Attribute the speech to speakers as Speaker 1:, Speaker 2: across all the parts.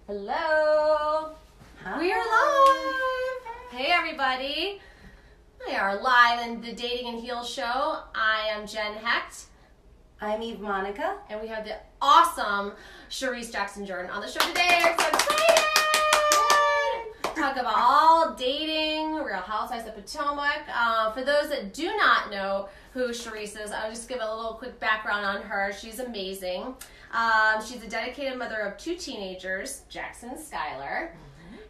Speaker 1: Hello.
Speaker 2: Hi.
Speaker 1: We are live. Hey, everybody. We are live in the Dating and Heal show. I am Jen Hecht.
Speaker 2: I'm Eve Monica.
Speaker 1: And we have the awesome Charrisse Jackson-Jordan on the show today. I'm so excited. Talk about all dating, Real Housewives of Potomac. For those that do not know who Charrisse is, I'll just give a little quick background on her. She's amazing. She's a dedicated mother of 2 teenagers, Jackson and Skylar.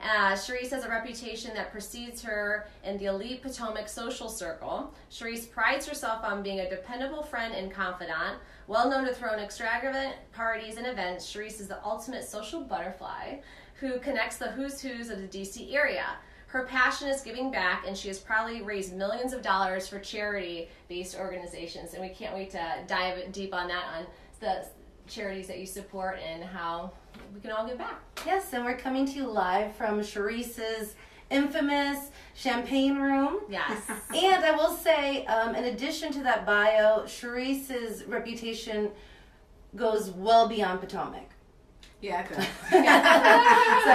Speaker 1: Charrisse has a reputation that precedes her in the elite Potomac social circle. Charrisse prides herself on being a dependable friend and confidant. Well known to throw in extravagant parties and events, Charrisse is the ultimate social butterfly who connects the who's who's of the D.C. area. Her passion is giving back, and she has proudly raised millions of dollars for charity-based organizations. And we can't wait to dive deep on that, on the charities that you support and how we can all give back.
Speaker 2: Yes, and we're coming to you live from Charisse's infamous champagne room.
Speaker 1: Yes.
Speaker 2: And I will say, in addition to that bio, Charisse's reputation goes well beyond Potomac.
Speaker 3: Yeah, it does.
Speaker 2: So,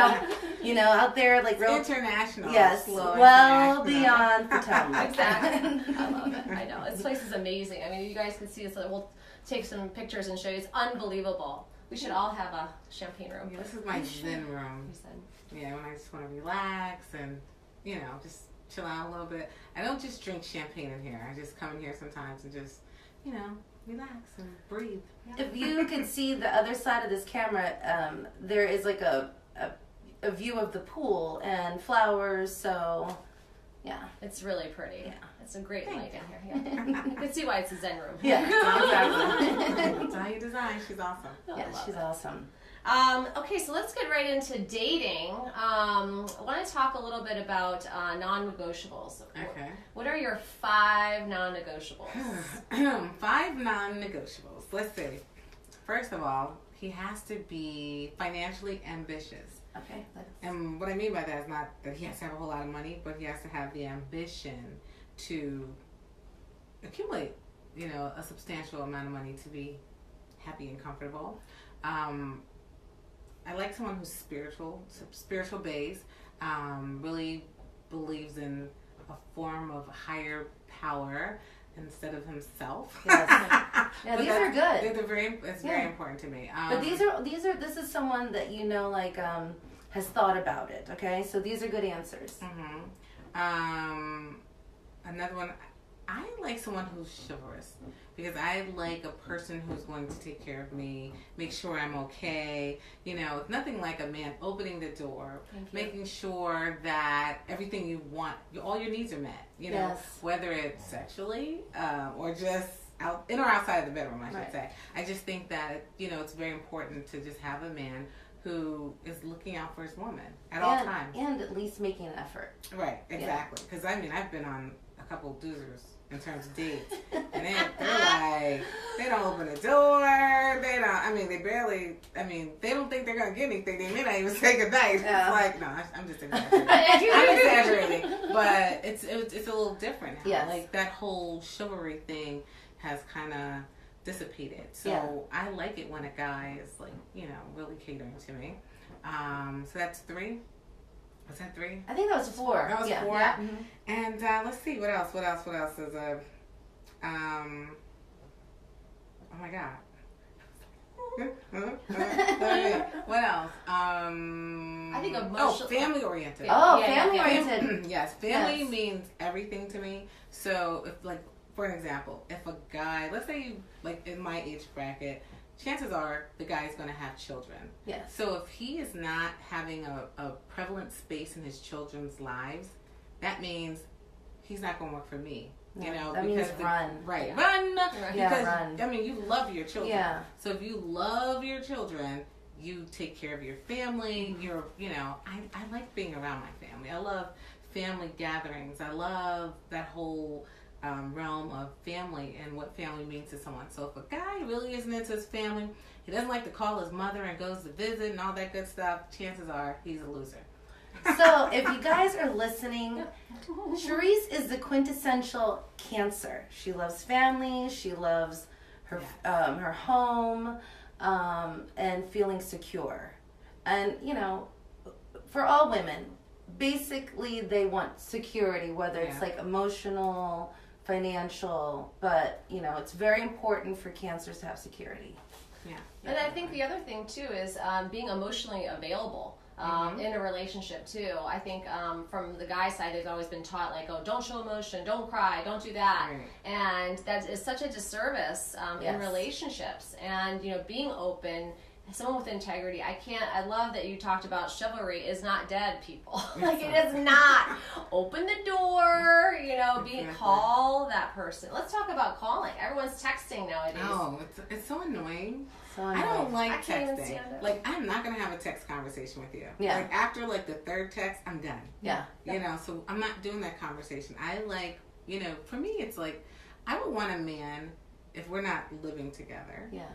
Speaker 2: out there, like real
Speaker 3: international.
Speaker 2: Yes, well beyond Potomac.
Speaker 1: Exactly. I love it. I know. This place is amazing. I mean, you guys can see this. We'll take some pictures and show you. It's unbelievable. We should all have a champagne room.
Speaker 3: Yeah, this is my zen room. Yeah, when I just want to relax and, just chill out a little bit. I don't just drink champagne in here. I just come in here sometimes and just, relax and breathe.
Speaker 2: Yeah. If you could see the other side of this camera, there is like a view of the pool and flowers, so yeah.
Speaker 1: It's really pretty.
Speaker 2: Yeah.
Speaker 1: It's a great light in here. Yeah. You can see why it's a zen room.
Speaker 2: Yeah,
Speaker 3: exactly. That's how you design. She's awesome.
Speaker 2: Yeah, she's awesome.
Speaker 1: Okay, so let's get right into dating. I want to talk a little bit about non-negotiables.
Speaker 3: Okay.
Speaker 1: What are your 5 non-negotiables?
Speaker 3: 5 non-negotiables. Let's see. First of all, he has to be financially ambitious.
Speaker 2: Okay.
Speaker 3: And what I mean by that is not that he has to have a whole lot of money, but he has to have the ambition to accumulate, a substantial amount of money to be happy and comfortable. I like someone who's spiritual based, really believes in a form of higher power instead of himself.
Speaker 2: Yes. Yeah, these are good.
Speaker 3: It's very important to me.
Speaker 2: But this is someone that has thought about it. Okay, so these are good answers.
Speaker 3: Mm-hmm. Another one. I like someone who's chivalrous because I like a person who's going to take care of me, make sure I'm okay. It's nothing like a man opening the door, making sure that everything you want, all your needs are met.
Speaker 2: Yes.
Speaker 3: Whether it's sexually or just in or outside of the bedroom, I should say. I just think that it's very important to just have a man who is looking out for his woman at all times,
Speaker 2: and at least making an effort.
Speaker 3: Right. Exactly. Because I've been on a couple of doozers in terms of dates, and they're like, they don't open the door, they don't think they're gonna get anything, they may not even say goodnight.
Speaker 2: Yeah.
Speaker 3: It's like, no, I'm just exaggerating. I'm exaggerating, but it's a little different now.
Speaker 2: Yes.
Speaker 3: Like that whole chivalry thing has kind of dissipated, so I like it when a guy is like, really catering to me. So that's 3. Was that 3?
Speaker 2: I think that was 4.
Speaker 3: That was 4.
Speaker 2: Yeah. Mm-hmm.
Speaker 3: And let's see, what else is oh my God. What else?
Speaker 1: I think emotional.
Speaker 3: Family oriented.
Speaker 2: Family oriented.
Speaker 3: Yes, family means everything to me. So if, like, for an example, if a guy, let's say like in my age bracket, chances are the guy's going to have children.
Speaker 2: Yes.
Speaker 3: So if he is not having a prevalent space in his children's lives, that means he's not going to work for me.
Speaker 2: That means run.
Speaker 3: Right.
Speaker 1: Yeah.
Speaker 3: Run.
Speaker 2: Yeah,
Speaker 3: because,
Speaker 2: run.
Speaker 3: You love your children.
Speaker 2: Yeah.
Speaker 3: So if you love your children, you take care of your family. I like being around my family. I love family gatherings. I love that whole realm of family and what family means to someone. So if a guy really isn't into his family, he doesn't like to call his mother and goes to visit and all that good stuff, chances are he's a loser.
Speaker 2: So if you guys are listening, Charrisse is the quintessential Cancer. She loves family. She loves her her home and feeling secure. And, for all women, basically they want security, whether it's like emotional, financial, but, it's very important for Cancers to have security.
Speaker 3: Yeah.
Speaker 1: And I think the other thing too is being emotionally available in a relationship too. I think from the guy side, they've always been taught like, oh, don't show emotion, don't cry, don't do that, and that is such a disservice in relationships. And being open. Someone with integrity. I love that you talked about chivalry is not dead, people. Like, it is not. Open the door, call that person. Let's talk about calling. Everyone's texting nowadays.
Speaker 3: Oh, it's so annoying.
Speaker 2: I
Speaker 3: don't like
Speaker 1: I can't even
Speaker 3: texting.
Speaker 1: stand it.
Speaker 3: Like, I'm not going to have a text conversation with you.
Speaker 2: Yeah.
Speaker 3: Like, after, like, the third text, I'm done.
Speaker 2: Yeah.
Speaker 3: So I'm not doing that conversation. I like, for me, it's like, I would want a man, if we're not living together.
Speaker 2: Yeah.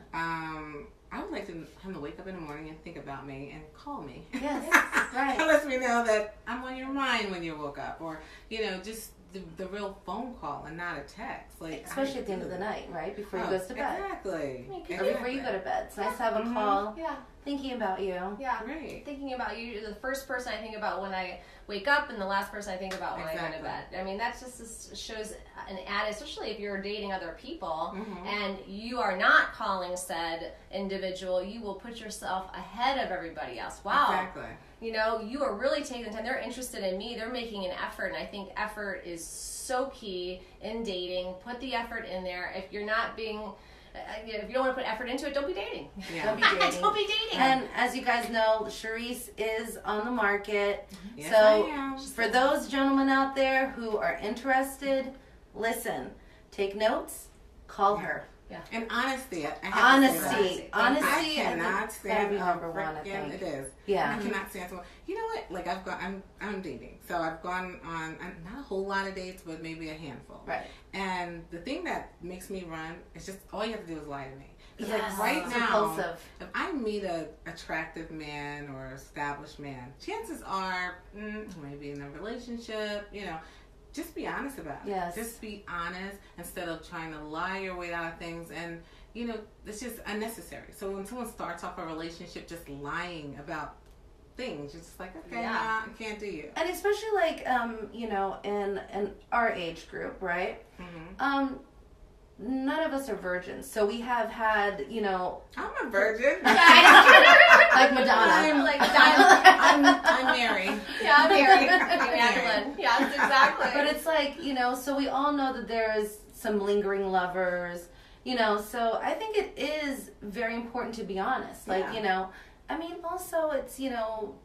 Speaker 3: I would like him to wake up in the morning and think about me and call me.
Speaker 2: Yes, right.
Speaker 3: That lets me know that I'm on your mind when you woke up. Or, just the real phone call and not a text. Like,
Speaker 2: especially at the end of the night, right? Before you go to bed.
Speaker 3: Exactly.
Speaker 2: Before you go to bed. It's nice to have a call.
Speaker 1: Yeah.
Speaker 2: Thinking about you.
Speaker 1: Yeah.
Speaker 3: Right.
Speaker 1: Thinking about you. The first person I think about when I wake up and the last person I think about when I go to bed. I mean, that just shows an added, especially if you're dating other people and you are not calling said individual, you will put yourself ahead of everybody else. Wow.
Speaker 3: Exactly.
Speaker 1: You are really taking the time. They're interested in me. They're making an effort. And I think effort is so key in dating. Put the effort in there. If you're not being... if you don't want to put effort into it, don't be dating.
Speaker 2: Yeah. Don't be dating.
Speaker 1: Don't be dating.
Speaker 2: And as you guys know, Charrisse is on the market.
Speaker 3: Yes,
Speaker 2: So
Speaker 3: I am.
Speaker 2: for those gentlemen out there who are interested, listen, take notes, call her.
Speaker 1: Yeah.
Speaker 3: And honesty. I
Speaker 2: Honesty.
Speaker 3: I
Speaker 2: think
Speaker 3: cannot
Speaker 2: that's
Speaker 3: stand
Speaker 2: gotta be number one, I
Speaker 3: frickin',
Speaker 2: think.
Speaker 3: it is.
Speaker 2: Yeah.
Speaker 3: I cannot stand someone. You know what? Like, I'm dating. So I've gone on, not a whole lot of dates, but maybe a handful.
Speaker 2: Right.
Speaker 3: And the thing that makes me run is just, all you have to do is lie to me. It's
Speaker 2: Yes.
Speaker 3: like right
Speaker 2: It's
Speaker 3: now,
Speaker 2: repulsive.
Speaker 3: if I meet a attractive man or established man, chances are, maybe in a relationship, just be honest about it.
Speaker 2: Yes.
Speaker 3: Just be honest instead of trying to lie your way out of things. And, it's just unnecessary. So when someone starts off a relationship just lying about things, it's just like, okay, nah, I can't do you.
Speaker 2: And especially like, in our age group, right?
Speaker 3: Mm-hmm.
Speaker 2: None of us are virgins. So we have had,
Speaker 3: I'm a virgin.
Speaker 2: like Madonna.
Speaker 3: I'm married.
Speaker 1: Yeah, I'm married. Magdalene. Yes, exactly.
Speaker 2: But it's like, so we all know that there is some lingering lovers, so I think it is very important to be honest. Like, I mean, also it's,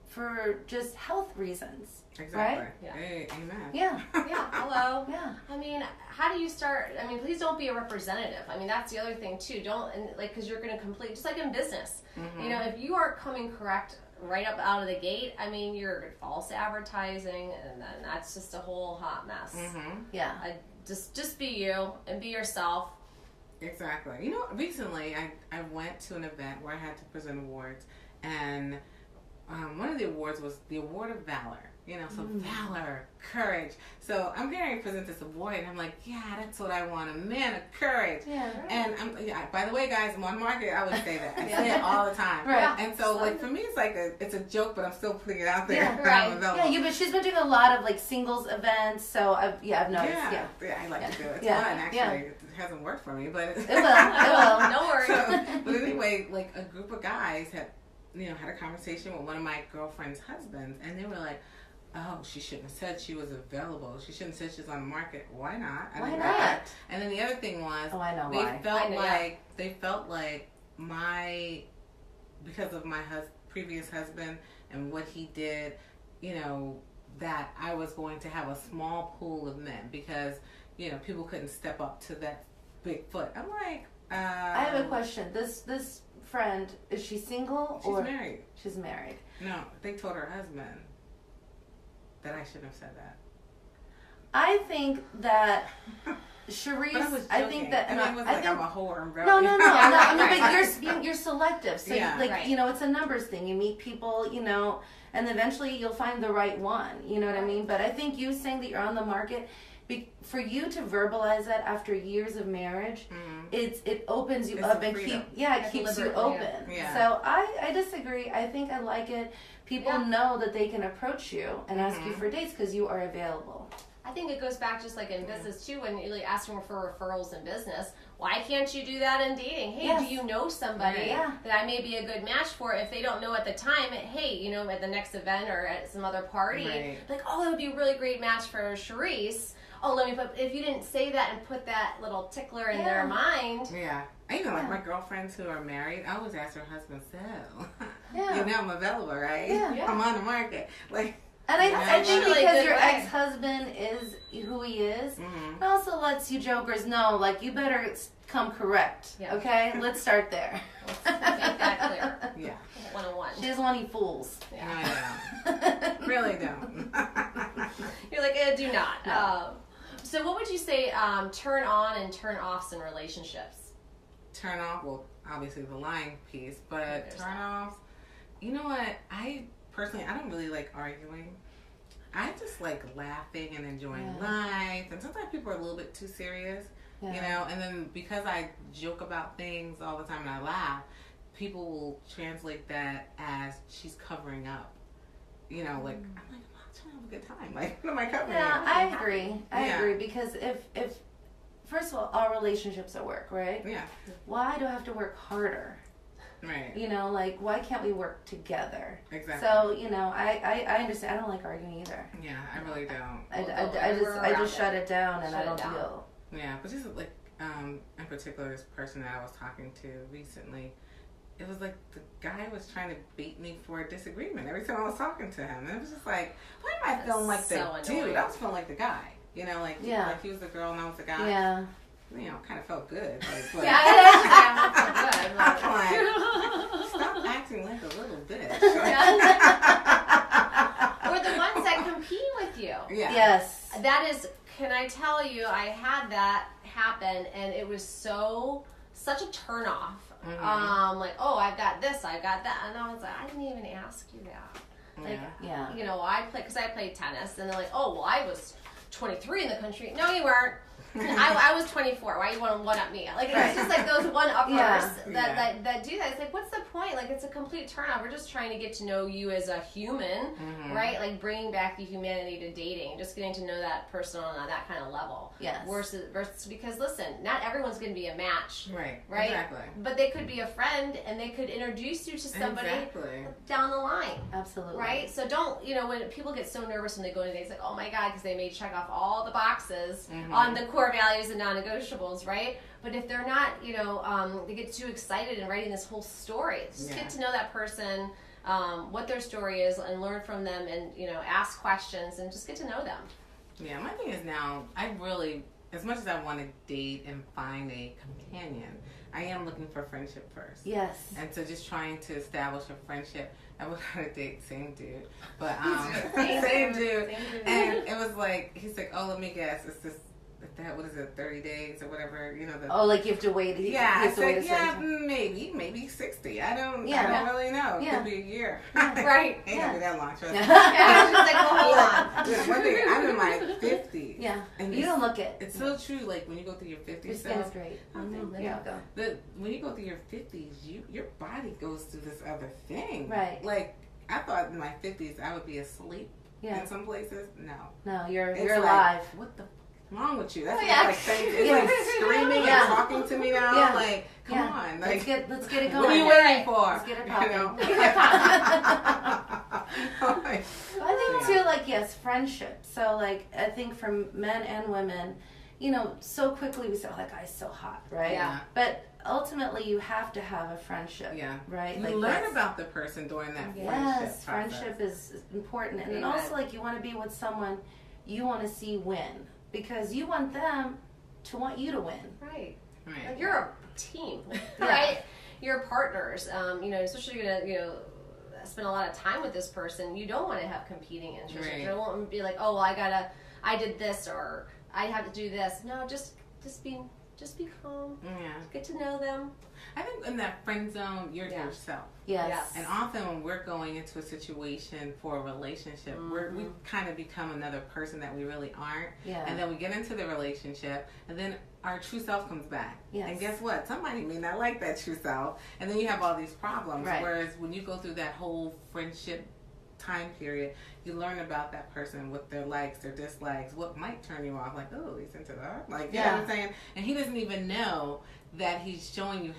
Speaker 2: for just health reasons.
Speaker 3: Exactly.
Speaker 2: Right?
Speaker 1: Yeah.
Speaker 3: Hey, amen.
Speaker 2: Yeah.
Speaker 1: Yeah, hello.
Speaker 2: Yeah.
Speaker 1: I mean, how do you start? I mean, please don't be a representative. I mean, that's the other thing too. Don't, because you're going to complete, just like in business.
Speaker 3: Mm-hmm.
Speaker 1: If you are coming correct right up out of the gate, I mean, you're false advertising, and then that's just a whole hot mess.
Speaker 3: Mm-hmm.
Speaker 2: Yeah.
Speaker 1: Just be you and be yourself.
Speaker 3: Exactly. Recently I went to an event where I had to present awards, and one of the awards was the Award of Valor. So valor, courage. So I'm getting ready to present this award, and I'm like, yeah, that's what I want, a man of courage.
Speaker 2: Yeah, right.
Speaker 3: And by the way, guys, I'm on market. I would say that. I say it all the time.
Speaker 2: Right.
Speaker 3: And so, like, for me, it's like it's a joke, but I'm still putting it out there.
Speaker 2: Yeah,
Speaker 3: that I'm
Speaker 1: right.
Speaker 3: available.
Speaker 2: But she's been doing a lot of like singles events, so I've noticed. Yeah.
Speaker 3: I like to do it. It's
Speaker 2: Yeah.
Speaker 3: fun, actually.
Speaker 2: Yeah.
Speaker 3: It hasn't worked for me, but
Speaker 2: It will.
Speaker 1: Don't worry.
Speaker 3: But anyway, like a group of guys had a conversation with one of my girlfriend's husbands, and they were like, oh, she shouldn't have said she was available. She shouldn't have said she's on the market. Why not?
Speaker 2: Why not?
Speaker 3: And then the other thing was,
Speaker 2: I know
Speaker 3: they
Speaker 2: why.
Speaker 3: felt like because of my previous husband and what he did, that I was going to have a small pool of men because, people couldn't step up to that big foot. I'm like,
Speaker 2: I have a question. This friend, is she single
Speaker 3: she's
Speaker 2: or
Speaker 3: married?
Speaker 2: She's married.
Speaker 3: No, they told her husband that I shouldn't have said that.
Speaker 2: I think that
Speaker 3: But I
Speaker 2: Charrisse.
Speaker 3: was
Speaker 2: I
Speaker 3: joking.
Speaker 2: think that
Speaker 3: it wasn't like I'm a whore and broke.
Speaker 2: No. I mean,
Speaker 1: Right.
Speaker 2: but you're selective. So
Speaker 1: Right.
Speaker 2: it's a numbers thing. You meet people, and eventually you'll find the right one. You know what I mean? But I think you saying that you're on the market, for you to verbalize that after years of marriage, it opens you up and keeps you open.
Speaker 3: Yeah.
Speaker 2: So I disagree. I think I like it. People know that they can approach you and ask you for dates because you are available.
Speaker 1: I think it goes back just like in business too, when you're like asking for referrals in business. Why can't you do that in dating? Hey, do you know somebody that I may be a good match for? If they don't know at the time, hey, you know, at the next event or at some other party, like, oh, that would be a really great match for Charrisse. Oh, let me put, if you didn't say that and put that little tickler in their mind.
Speaker 3: Yeah. I even like my girlfriends who are married, I always ask their husband, so, you know I'm available, right?
Speaker 2: Yeah.
Speaker 3: I'm on the market. Like,
Speaker 2: and I think
Speaker 1: really
Speaker 2: because your
Speaker 1: way.
Speaker 2: Ex-husband is who he is, it also lets you jokers know, like, you better come correct, okay? Let's start there.
Speaker 1: Let's make that clear.
Speaker 3: Yeah.
Speaker 1: 101.
Speaker 2: She doesn't want any fools.
Speaker 3: Yeah. I don't. Really don't.
Speaker 1: You're like, do not.
Speaker 2: No.
Speaker 1: So what would you say turn on and turn offs in relationships?
Speaker 3: Turn off, well, obviously the lying piece, but turn offs, you know what? I personally, I don't really like arguing. I just like laughing and enjoying life. And sometimes people are a little bit too serious, you know, and then because I joke about things all the time and I laugh, people will translate that as she's covering up. You know, like, I'm like, I'm not trying to have a good time. Like, what am I covering up?
Speaker 2: I agree. I agree because if first of all, all relationships are work, right?
Speaker 3: Yeah.
Speaker 2: Why do I have to work harder?
Speaker 3: Right.
Speaker 2: You know, like, why can't we work together?
Speaker 3: Exactly.
Speaker 2: So, you know, I understand. I don't like arguing either.
Speaker 3: Yeah, I really don't.
Speaker 2: I just shut it down and I don't deal.
Speaker 3: Yeah, but just like, in particular, this person that I was talking to recently, it was like the guy was trying to bait me for a disagreement every time I was talking to him. And it was just like, why am I feeling like the dude? I was feeling like the guy. You know, like, like he was the girl and I was the guy.
Speaker 2: Yeah.
Speaker 3: You know, kind of felt good. Like,
Speaker 1: Yeah, it felt good.
Speaker 3: I'm like, stop acting like a little bitch.
Speaker 1: Or the ones that compete with you.
Speaker 3: Yeah.
Speaker 2: Yes.
Speaker 1: That is, can I tell you, I had that happen and it was such a turnoff. Like, oh, I've got this, I've got that. And I was like, I didn't even ask you that. Like, you know, because I played tennis and they're like, oh, well, I was 23 in the country. No, you weren't. I was 24. Why you want to one-up me? Like, it's just like those one-uppers that do that. It's like, what's the point? Like, it's a complete turn-off. We're just trying to get to know you as a human, right? Like, bringing back the humanity to dating. Just getting to know that person on that kind of level.
Speaker 2: Yes.
Speaker 1: Versus because, listen, not everyone's going to be a match.
Speaker 3: Right.
Speaker 1: Right?
Speaker 3: Exactly.
Speaker 1: But they could be a friend, and they could introduce you to somebody down the line.
Speaker 2: Absolutely.
Speaker 1: Right? So don't, you know, when people get so nervous when they go into dates, like, oh my God, because they may check off all the boxes on the core values and non-negotiables, right? But if they're not, you know, they get too excited in writing this whole story. Just get to know that person, what their story is, and learn from them, and, you know, ask questions and just get to know them.
Speaker 3: Yeah, my thing is now, I really, as much as I want to date and find a companion, I am looking for friendship first.
Speaker 2: Yes.
Speaker 3: And so just trying to establish a friendship. I was going to date same dude, but same dude. And it was like, he's like, oh, let me guess, it's this. What is it, 30 days or whatever, you know.
Speaker 2: Like you have to wait.
Speaker 3: Maybe 60. I don't really know. It could be a year.
Speaker 1: Right.
Speaker 3: Ain't gonna be that long, trust me.
Speaker 1: I was just like, well, hold on.
Speaker 3: One thing, I'm in my 50s.
Speaker 2: Yeah.
Speaker 3: And
Speaker 2: you don't look it.
Speaker 3: It's so true, like when you go through your 50s.
Speaker 2: Your skin's great.
Speaker 3: When you go through your 50s, your body goes through this other thing.
Speaker 2: Right.
Speaker 3: Like, I thought in my 50s I would be asleep in some places. No,
Speaker 2: you're
Speaker 3: like,
Speaker 2: alive.
Speaker 3: What the wrong with you? That's
Speaker 1: like
Speaker 3: saying, it's like screaming and talking to me now. Yeah. Like, come on. Like,
Speaker 2: let's get it going.
Speaker 3: What are you waiting for?
Speaker 2: Let's get it popping.
Speaker 3: You know?
Speaker 2: I think too, like, yes, friendship. So, like, I think for men and women, you know, so quickly we say, oh, that guy's so hot, right?
Speaker 3: Yeah.
Speaker 2: But ultimately, you have to have a friendship.
Speaker 3: Yeah.
Speaker 2: Right?
Speaker 3: You learn about the person during that friendship process.
Speaker 2: Friendship is important. And then also, like, you want to be with someone you want to see win. Because you want them to want you to win.
Speaker 1: Right. Like, you're a team, right? You're partners. You know, especially you're going to, you know, spend a lot of time with this person. You don't want to have competing interests. You don't want to be like, oh, well, I did this or I have to do this. No, just be Just be calm.
Speaker 3: Yeah.
Speaker 1: Get to know them.
Speaker 3: I think in that friend zone, you're yourself.
Speaker 2: Yes.
Speaker 3: And often when we're going into a situation for a relationship, we kind of become another person that we really aren't.
Speaker 2: Yeah.
Speaker 3: And then we get into the relationship, and then our true self comes back.
Speaker 2: Yes.
Speaker 3: And guess what? Somebody may not like that true self. And then you have all these problems.
Speaker 2: Right.
Speaker 3: Whereas when you go through that whole friendship time period, you learn about that person with their likes, their dislikes, what might turn you off. Like, oh, he's into that. Like, you know what I'm saying? And he doesn't even know that he's showing you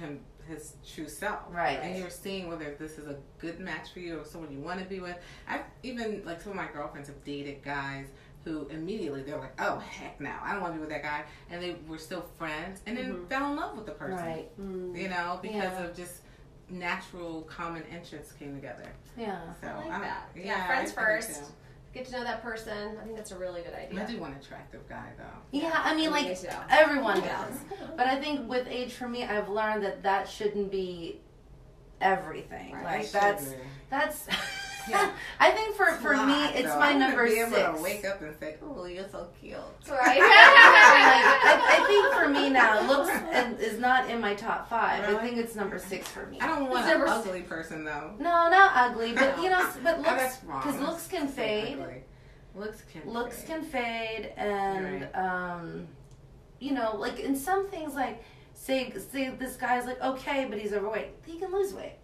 Speaker 3: his true self.
Speaker 2: Right.
Speaker 3: And you're seeing whether this is a good match for you or someone you want to be with. I've even, like, some of my girlfriends have dated guys who immediately they're like, oh, heck no, I don't want to be with that guy. And they were still friends and then fell in love with the person.
Speaker 2: Right.
Speaker 3: You know, because of just natural common interests came together.
Speaker 2: Yeah.
Speaker 3: So
Speaker 1: I like that.
Speaker 3: Yeah,
Speaker 1: friends
Speaker 3: I
Speaker 1: first.
Speaker 3: think so.
Speaker 1: Get to know that person. I think that's a really good idea.
Speaker 3: I do want an attractive guy, though.
Speaker 2: Yeah, I mean, like, everyone does. But I think with age, for me, I've learned that shouldn't be everything.
Speaker 1: Right.
Speaker 2: Like, that's yeah. I think for me, it's my number 6.
Speaker 3: I'm able to wake up and say, oh, you're so cute.
Speaker 1: Right.
Speaker 2: I think for me now, looks is not in my top 5.
Speaker 3: Really?
Speaker 2: I think it's number 6 for me.
Speaker 3: I don't want an ugly person, though.
Speaker 2: No, not ugly, but but looks,
Speaker 3: that's wrong.
Speaker 2: because looks can fade.
Speaker 3: Looks
Speaker 2: can fade, and like in some things, like say this guy's like okay, but he's overweight. He can lose weight.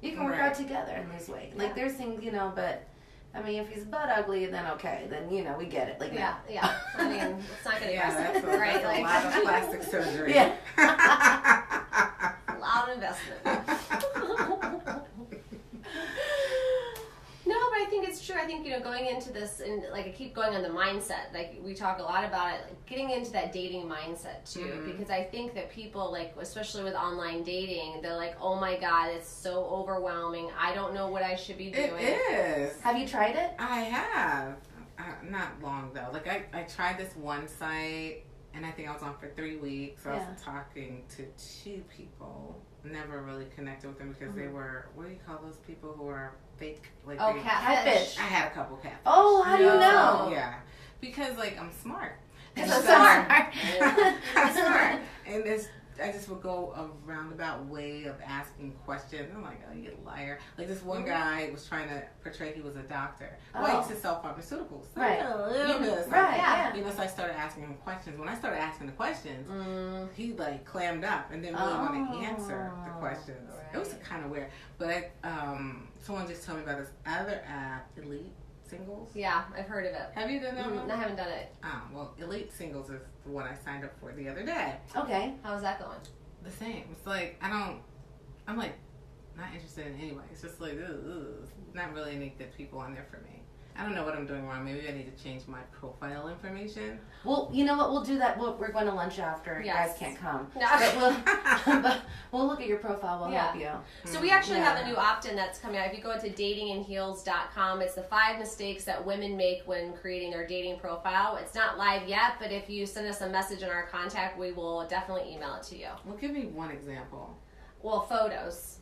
Speaker 2: You can work out together and lose weight. Like there's things, but I mean, if he's butt ugly, then okay, then we get it. Like
Speaker 1: yeah. I mean, it's not gonna
Speaker 3: that's
Speaker 1: right?
Speaker 3: Like a lot of plastic surgery.
Speaker 2: Yeah.
Speaker 1: A lot of investment. No, but I think it's true. I think, going into this, and like I keep going on the mindset, like we talk a lot about it, like getting into that dating mindset too, because I think that people, like, especially with online dating, they're like, oh my God, it's so overwhelming. I don't know what I should be doing.
Speaker 3: It is.
Speaker 2: Have you tried it?
Speaker 3: I have. Not long, though. Like, I tried this one site, and I think I was on for 3 weeks. I was talking to 2 people. Never really connected with them because they were, what do you call those people who are fake? Like
Speaker 2: catfish.
Speaker 3: I had a couple catfish.
Speaker 2: Oh, how do you know?
Speaker 3: Yeah. Because, like, I'm smart.
Speaker 2: I'm smart.
Speaker 3: I'm smart. And I just would go a roundabout way of asking questions. I'm like, oh, you liar. Like, this one guy was trying to portray he was a doctor. Well, he used to sell pharmaceuticals.
Speaker 2: Right.
Speaker 3: So I started asking him questions. When I started asking the questions, he, like, clammed up and didn't really want to answer the questions. Right. It was kind of weird. But someone just told me about this other app, Elite Singles.
Speaker 1: Yeah, I've heard of it.
Speaker 3: Have you done that one?
Speaker 1: I haven't done it.
Speaker 3: Well, Elite Singles is the one I signed up for the other day.
Speaker 2: Okay.
Speaker 1: How's that going?
Speaker 3: The same. It's like, I'm like, not interested in anybody. It's just like, not really any good people on there for me. I don't know what I'm doing wrong. Maybe I need to change my profile information.
Speaker 2: Well, you know what? We'll do that. We're going to lunch after.
Speaker 1: Yes.
Speaker 2: You guys can't come.
Speaker 1: No.
Speaker 2: But we'll look at your profile. We'll help you.
Speaker 1: So we actually have a new opt-in that's coming out. If you go into datinginheels.com, it's the 5 mistakes that women make when creating their dating profile. It's not live yet, but if you send us a message in our contact, we will definitely email it to you.
Speaker 3: Well, give me one example.
Speaker 1: Well, photos.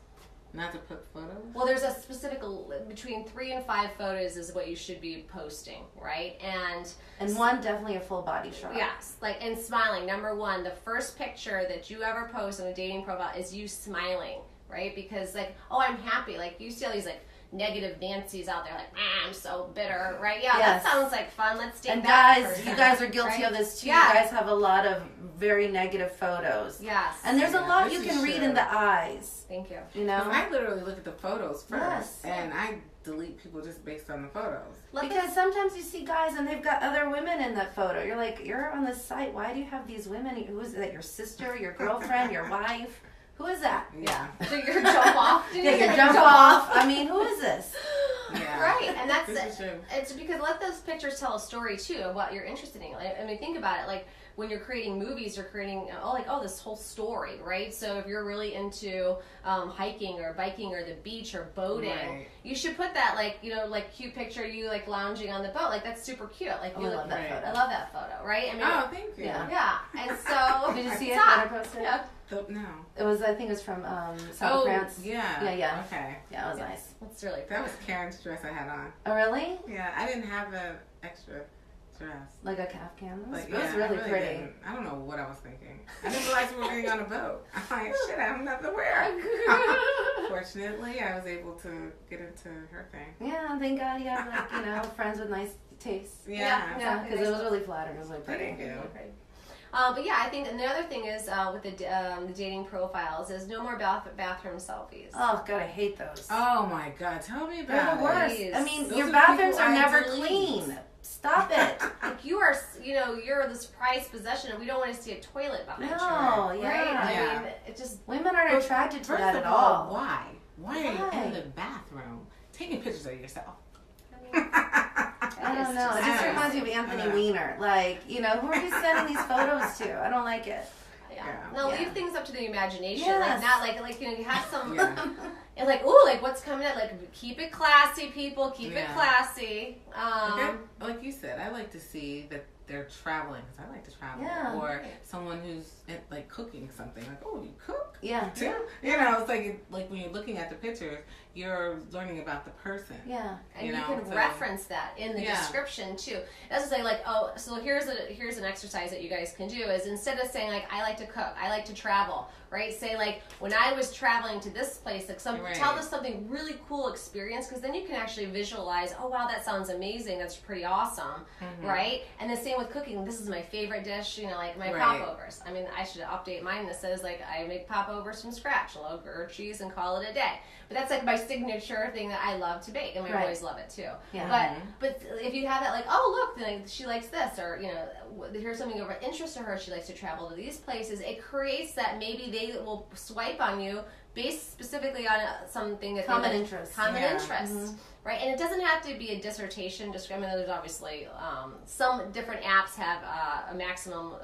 Speaker 3: Not to put photos?
Speaker 1: Well, there's a specific, between 3 and 5 photos is what you should be posting, right? And
Speaker 2: one, definitely a full body shot.
Speaker 1: Yes, and smiling. Number 1, the first picture that you ever post on a dating profile is you smiling, right? Because, I'm happy. Like, you see all these, negative Nancy's out there, I'm so bitter, right? Yeah, that sounds like fun. Let's date that person.
Speaker 2: You guys are guilty of this too. Yeah. You guys have a lot of very negative photos.
Speaker 1: Yes.
Speaker 2: And there's a lot you can read in the eyes.
Speaker 1: Thank you.
Speaker 3: I literally look at the photos first, and I delete people just based on the photos.
Speaker 2: Because sometimes you see guys and they've got other women in that photo. You're like, you're on this site. Why do you have these women? Who is that? Your sister? Your girlfriend? Your wife? Who is that?
Speaker 3: Yeah.
Speaker 1: So you're jump off.
Speaker 2: Jump off. I mean, who is this?
Speaker 1: Yeah. Right, and that's it. It's because let those pictures tell a story too of what you're interested in. I mean, think about it. When you're creating movies, you're creating this whole story, right? So if you're really into hiking or biking or the beach or boating, you should put that cute picture of you lounging on the boat. That's super cute.
Speaker 2: I love that photo.
Speaker 1: I love that photo, right? I mean,
Speaker 3: thank you.
Speaker 1: Yeah. And so
Speaker 2: did you see it when I posted?
Speaker 1: Yeah.
Speaker 3: No.
Speaker 2: It was. I think it was from South France.
Speaker 3: Yeah.
Speaker 2: Yeah.
Speaker 3: Okay.
Speaker 2: Yeah, it was nice.
Speaker 1: That's really cool.
Speaker 3: That was Karen's dress I had on.
Speaker 2: Oh, really?
Speaker 3: Yeah, I didn't have an extra dress.
Speaker 2: Like a calf canvas?
Speaker 3: Like,
Speaker 2: It was
Speaker 3: yeah,
Speaker 2: really
Speaker 3: I
Speaker 2: pretty.
Speaker 3: didn't. I don't know what I was thinking. I didn't realize we were getting on a boat. I'm like, shit, I have nothing to wear. Fortunately, I was able to get into her thing.
Speaker 2: Yeah, thank God you have, like, you know, friends with nice taste.
Speaker 3: Yeah.
Speaker 2: Because it was really flattering. It was really pretty.
Speaker 3: Thank you.
Speaker 1: But yeah, I think another thing is with the dating profiles is no more bathroom selfies.
Speaker 2: Oh, God, I hate those.
Speaker 3: Oh, my God. Tell me
Speaker 2: They're
Speaker 3: about
Speaker 2: the worst.
Speaker 1: Please.
Speaker 2: I mean,
Speaker 3: Those
Speaker 2: your
Speaker 3: are
Speaker 2: bathrooms
Speaker 3: people
Speaker 2: are
Speaker 3: I
Speaker 2: never
Speaker 3: delete.
Speaker 2: clean. Stop it.
Speaker 1: Like you're this prized possession, and we don't want to see a toilet behind you.
Speaker 2: No, yeah.
Speaker 1: Right? I
Speaker 3: Yeah.
Speaker 1: mean, it just
Speaker 2: Women aren't attracted to
Speaker 3: First
Speaker 2: that
Speaker 3: of
Speaker 2: at
Speaker 3: all,
Speaker 2: all.
Speaker 3: why? Why are you
Speaker 2: Why?
Speaker 3: in the bathroom taking pictures of yourself?
Speaker 2: I don't know. It just reminds me of Anthony Weiner. Like, you know, who are you sending these photos to? I don't like it.
Speaker 1: Yeah. No,
Speaker 2: Yeah.
Speaker 1: leave things up to the imagination.
Speaker 2: Yes.
Speaker 1: Like not like you have some.
Speaker 3: Yeah.
Speaker 1: And like ooh, like what's coming up? Like keep it classy, people. Keep it
Speaker 3: Yeah.
Speaker 1: classy.
Speaker 3: Like you said, I like to see that they're traveling because I like to travel.
Speaker 2: Yeah.
Speaker 3: Or someone who's like cooking something. Like, oh, you cook
Speaker 2: Yeah.
Speaker 3: too? You know, it's like when you're looking at the pictures, you're learning about the person.
Speaker 2: Yeah.
Speaker 1: And
Speaker 3: You
Speaker 1: you
Speaker 3: know,
Speaker 1: can
Speaker 3: so-
Speaker 1: reference that in the
Speaker 3: Yeah.
Speaker 1: description too. That's to say, like, oh, so here's an exercise that you guys can do is instead of saying like I like to cook, I like to travel, right? Say like when I was traveling to this place, like
Speaker 3: Right.
Speaker 1: tell us something really cool experience because then you can actually visualize. Oh wow, that sounds amazing. That's pretty awesome, right? And the same with cooking. This is my favorite dish. You know, like my
Speaker 3: Right.
Speaker 1: popovers. I mean, I should update mine that says like I make popovers from scratch, a little grilled cheese, and call it a day. But that's like my signature thing that I love to bake, and my
Speaker 2: Right.
Speaker 1: boys love it too.
Speaker 2: Yeah.
Speaker 1: But if you have that, like, oh look, like, she likes this, or you know, here's something of interest to her. She likes to travel to these places. It creates that maybe they will swipe on you based specifically on something that
Speaker 2: Common
Speaker 1: they like,
Speaker 2: interest.
Speaker 1: common
Speaker 3: Yeah.
Speaker 1: interest, right? And it doesn't have to be a dissertation. I mean, there's obviously some different apps have a maximum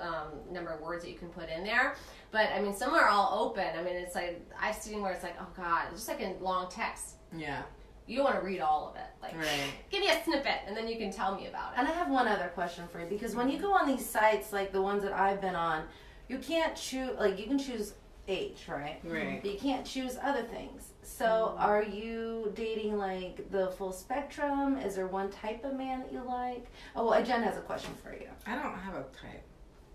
Speaker 1: number of words that you can put in there. But I mean, some are all open. I mean, it's like I've seen where it's like, oh God, just like a long text.
Speaker 3: Yeah.
Speaker 1: You don't want to read all of it. Like,
Speaker 3: Right.
Speaker 1: give me a snippet, and then you can tell me about it.
Speaker 2: And I have one other question for you because when you go on these sites like the ones that I've been on, you can't choose, like you can choose age, right?
Speaker 3: Right.
Speaker 2: But you can't choose other things. So are you dating like the full spectrum? Is there one type of man that you like? Oh, well, Jen has a question for you.
Speaker 3: I don't have a type.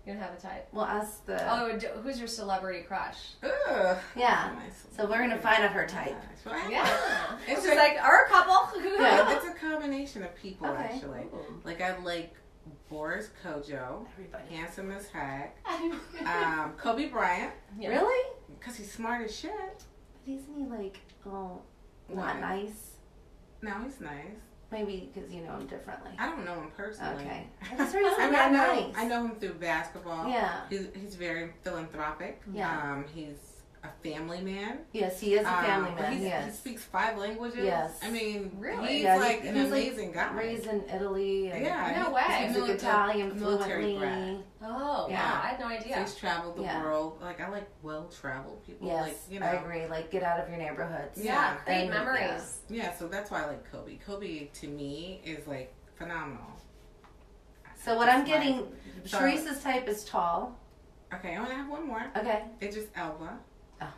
Speaker 1: You don't have a type.
Speaker 2: Well, ask the...
Speaker 1: Oh, who's your celebrity crush?
Speaker 3: Ugh.
Speaker 2: Yeah. So we're going to find out her type.
Speaker 1: Yeah.
Speaker 3: It's
Speaker 1: It's
Speaker 3: just
Speaker 1: like, or a couple.
Speaker 2: Yeah.
Speaker 3: It's a combination of people,
Speaker 2: Okay.
Speaker 3: actually.
Speaker 1: Ooh.
Speaker 3: Like, I like Boris Kojo,
Speaker 2: Everybody.
Speaker 3: handsome as heck. Kobe Bryant,
Speaker 1: Yeah.
Speaker 2: Really?
Speaker 3: because he's smart as shit.
Speaker 2: But isn't he like, oh,
Speaker 3: Why?
Speaker 2: not nice?
Speaker 3: No, he's nice.
Speaker 2: Maybe because you know him differently.
Speaker 3: I don't know him personally.
Speaker 2: Okay. That's the reason
Speaker 3: I mean,
Speaker 2: not
Speaker 3: I know,
Speaker 2: nice.
Speaker 3: I know him through basketball.
Speaker 2: Yeah.
Speaker 3: He's very philanthropic.
Speaker 2: Yeah.
Speaker 3: He's a family man.
Speaker 2: Yes, he is a family
Speaker 3: But
Speaker 2: man.
Speaker 3: He
Speaker 2: Yes.
Speaker 3: speaks 5 languages.
Speaker 2: Yes.
Speaker 3: I mean,
Speaker 1: Really?
Speaker 3: he's
Speaker 2: Yeah,
Speaker 3: like
Speaker 2: he
Speaker 3: an
Speaker 2: was,
Speaker 3: amazing guy.
Speaker 2: Raised in Italy. And
Speaker 3: Yeah.
Speaker 1: No way.
Speaker 2: He
Speaker 3: He's
Speaker 2: speaks
Speaker 3: a
Speaker 2: Italian
Speaker 3: military
Speaker 2: fluently.
Speaker 3: brat.
Speaker 1: Oh,
Speaker 2: Yeah.
Speaker 1: wow. I had no
Speaker 3: So
Speaker 1: idea.
Speaker 3: he's traveled the
Speaker 2: Yeah.
Speaker 3: world. Like, I like well-traveled people.
Speaker 2: Yes,
Speaker 3: Like, you know.
Speaker 2: I agree. Like, get out of your neighborhoods.
Speaker 3: Yeah.
Speaker 1: Great
Speaker 2: And,
Speaker 1: memories.
Speaker 3: Yeah, so that's why I like Kobe. Kobe, to me, is, like, phenomenal.
Speaker 2: So what I'm
Speaker 3: That's my-
Speaker 2: getting, Charisse's type is tall.
Speaker 3: Okay, I want to have one more.
Speaker 2: Okay.
Speaker 3: Idris Elba.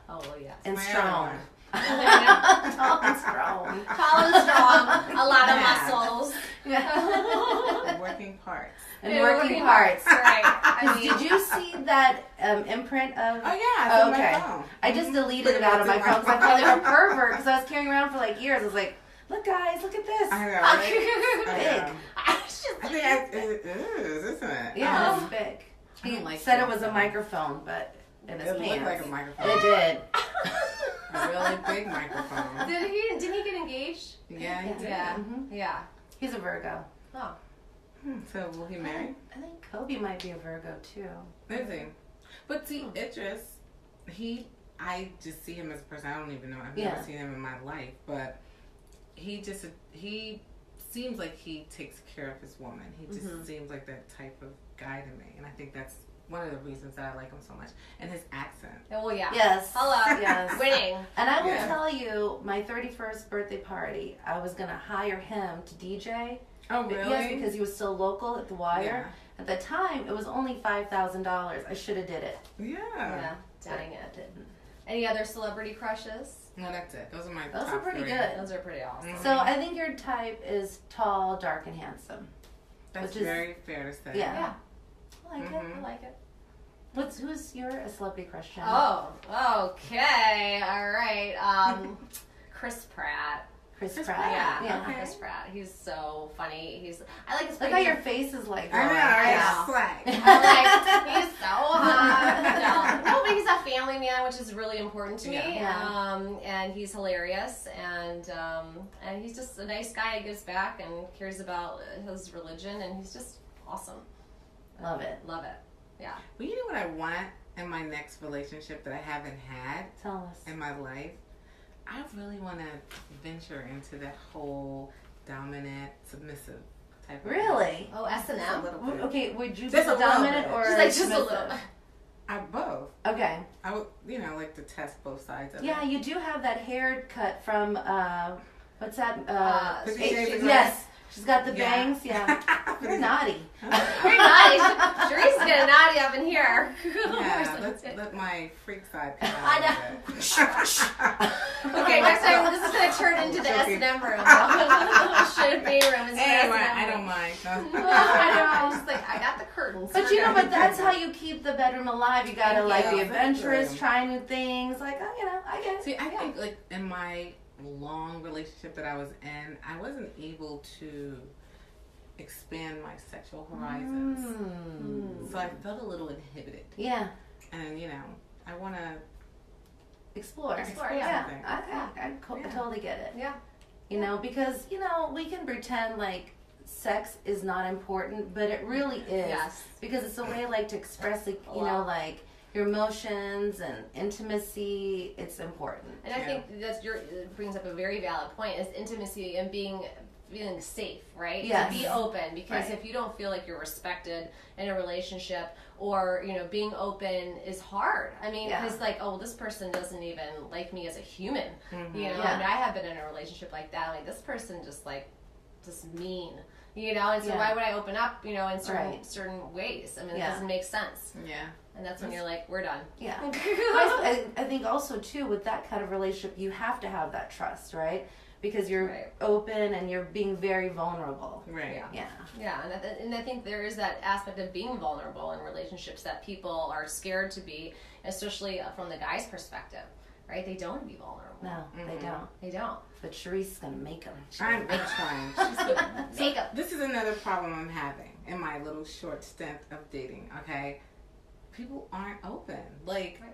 Speaker 1: Oh, well, yes.
Speaker 2: And
Speaker 3: My
Speaker 2: strong.
Speaker 3: other
Speaker 2: Tall and strong.
Speaker 1: Tall and strong, a lot of
Speaker 3: Yeah.
Speaker 1: muscles.
Speaker 2: Yeah.
Speaker 3: Working parts.
Speaker 2: And
Speaker 1: Yeah,
Speaker 2: working parts.
Speaker 1: Right. I
Speaker 2: 'Cause
Speaker 1: mean,
Speaker 2: did you see that imprint of...
Speaker 3: Oh, yeah, it's on
Speaker 2: okay.
Speaker 3: my phone.
Speaker 2: I just
Speaker 3: Mhm.
Speaker 2: deleted it out of my
Speaker 3: It's in
Speaker 2: phone because I thought they were pervert because I was carrying around for like years. I was like, look guys, look at this.
Speaker 3: I know, right? I
Speaker 2: Big.
Speaker 3: know.
Speaker 1: it's just
Speaker 3: I think it is, isn't it?
Speaker 2: Yeah, it's big.
Speaker 3: I
Speaker 2: He
Speaker 3: don't like
Speaker 2: said
Speaker 3: that,
Speaker 2: it was a
Speaker 3: though.
Speaker 2: microphone, but in his
Speaker 3: It
Speaker 2: pants.
Speaker 3: looked like a microphone.
Speaker 2: It did.
Speaker 3: A really big microphone.
Speaker 1: Didn't he get engaged?
Speaker 3: Yeah, he did.
Speaker 1: Yeah.
Speaker 2: Mhm.
Speaker 1: Yeah.
Speaker 2: He's a Virgo.
Speaker 1: Oh.
Speaker 3: So will he marry?
Speaker 2: I think Kobe might be a Virgo too.
Speaker 3: Is he? But see, Idris, I just see him as a person. I don't even know. I've
Speaker 2: Yeah.
Speaker 3: never seen him in my life, but he seems like he takes care of his woman. He just seems like that type of guy to me, and I think that's one of the reasons that I like him so much. And his accent.
Speaker 1: Well, yeah.
Speaker 2: Yes.
Speaker 1: Hello.
Speaker 2: Yes.
Speaker 1: Winning.
Speaker 2: And I will
Speaker 3: Yeah.
Speaker 2: tell you, my 31st birthday party, I was going to hire him to DJ.
Speaker 3: Oh,
Speaker 2: But
Speaker 3: really?
Speaker 2: yes, because he was still local at the Wire. At the time, it was only $5,000. I should have did it.
Speaker 3: Yeah.
Speaker 1: Yeah. Dang it. Didn't. Any other celebrity crushes?
Speaker 3: No, that's it. Those are my
Speaker 2: Those
Speaker 3: top
Speaker 2: are pretty
Speaker 3: 3.
Speaker 2: good.
Speaker 1: Those are pretty awesome.
Speaker 3: Mhm.
Speaker 2: So I think your type is tall, dark, and handsome.
Speaker 3: That's very fair to say.
Speaker 2: Yeah.
Speaker 1: I like it. I like it.
Speaker 2: Who's your celebrity crush, Jen?
Speaker 1: Oh, okay. All right. Chris Pratt.
Speaker 2: Chris Pratt.
Speaker 1: Yeah. Okay. Chris Pratt. He's so funny. I like his.
Speaker 2: Look how your face is like.
Speaker 3: I know.
Speaker 1: Yeah.
Speaker 3: Swag.
Speaker 1: He's so hot. No, but he's a family man, which is really important to me.
Speaker 2: Yeah.
Speaker 1: And he's hilarious, and he's just a nice guy. He gives back and cares about his religion, and he's just awesome.
Speaker 2: Love it.
Speaker 1: Love it. Yeah.
Speaker 3: Well, you know what I want in my next relationship that I haven't had
Speaker 2: Tell us.
Speaker 3: in my life? I really want to venture into that whole dominant, submissive type of
Speaker 2: Really?
Speaker 1: Oh, S&M?
Speaker 3: Just a little bit.
Speaker 2: Okay, would you be
Speaker 3: Just a little
Speaker 2: dominant
Speaker 3: bit.
Speaker 2: or
Speaker 1: She's like, just a
Speaker 2: submissive?
Speaker 1: little.
Speaker 3: I both.
Speaker 2: Okay.
Speaker 3: I would, like to test both sides of
Speaker 2: Yeah,
Speaker 3: it.
Speaker 2: you do have that haircut from what's that?
Speaker 3: Yes.
Speaker 2: She's got the
Speaker 3: Yeah.
Speaker 2: bangs. Yeah. You're naughty.
Speaker 1: You're naughty. Charrisse is getting naughty up in here.
Speaker 3: Yeah, let my freak side come out.
Speaker 1: I know. Okay, next time this is going to turn into the S&M room. Champagne room is the
Speaker 3: Anyway,
Speaker 1: S&M
Speaker 3: I
Speaker 1: room.
Speaker 3: don't mind.
Speaker 1: I know. I'm just like, I got the curtains.
Speaker 2: But but that's how you keep the bedroom alive. You gotta
Speaker 3: Yeah,
Speaker 2: be adventurous,
Speaker 3: exactly.
Speaker 2: try new things. Like, I get it.
Speaker 3: See, I think like in my long relationship that I was in, I wasn't able to expand my sexual horizons. So I felt a little inhibited.
Speaker 2: Yeah.
Speaker 3: And I want to
Speaker 2: Explore.
Speaker 1: yeah.
Speaker 2: I totally get it.
Speaker 1: Yeah.
Speaker 2: Because we can pretend like sex is not important, but it really is.
Speaker 1: Yes.
Speaker 2: Because it's a way to express like your emotions and intimacy. It's important.
Speaker 1: And I think it brings up a very valid point, is intimacy and feeling safe, right?
Speaker 2: Yes.
Speaker 1: To be open, because
Speaker 2: Right.
Speaker 1: if you don't feel like you're respected in a relationship, or being open is hard. I mean,
Speaker 2: Yeah.
Speaker 1: because this person doesn't even like me as a human.
Speaker 3: Mm-hmm.
Speaker 1: I mean, I have been in a relationship like that. Like, this person just mean. And so why would I open up, in certain ways? I mean, it doesn't make sense.
Speaker 3: Yeah.
Speaker 1: And that's when you're like, we're done.
Speaker 2: Yeah. I think also too, with that kind of relationship, you have to have that trust, right? Because you're open and you're being very vulnerable.
Speaker 3: Right.
Speaker 2: Yeah.
Speaker 1: Yeah, and I think there is that aspect of being vulnerable in relationships that people are scared to be, especially from the guy's perspective, right? They don't want to be vulnerable.
Speaker 2: No, they don't.
Speaker 1: They don't.
Speaker 2: But Charrisse is gonna make them.
Speaker 3: I'm trying.
Speaker 1: Makeup.
Speaker 3: This is another problem I'm having in my little short stint of dating, okay? People aren't open.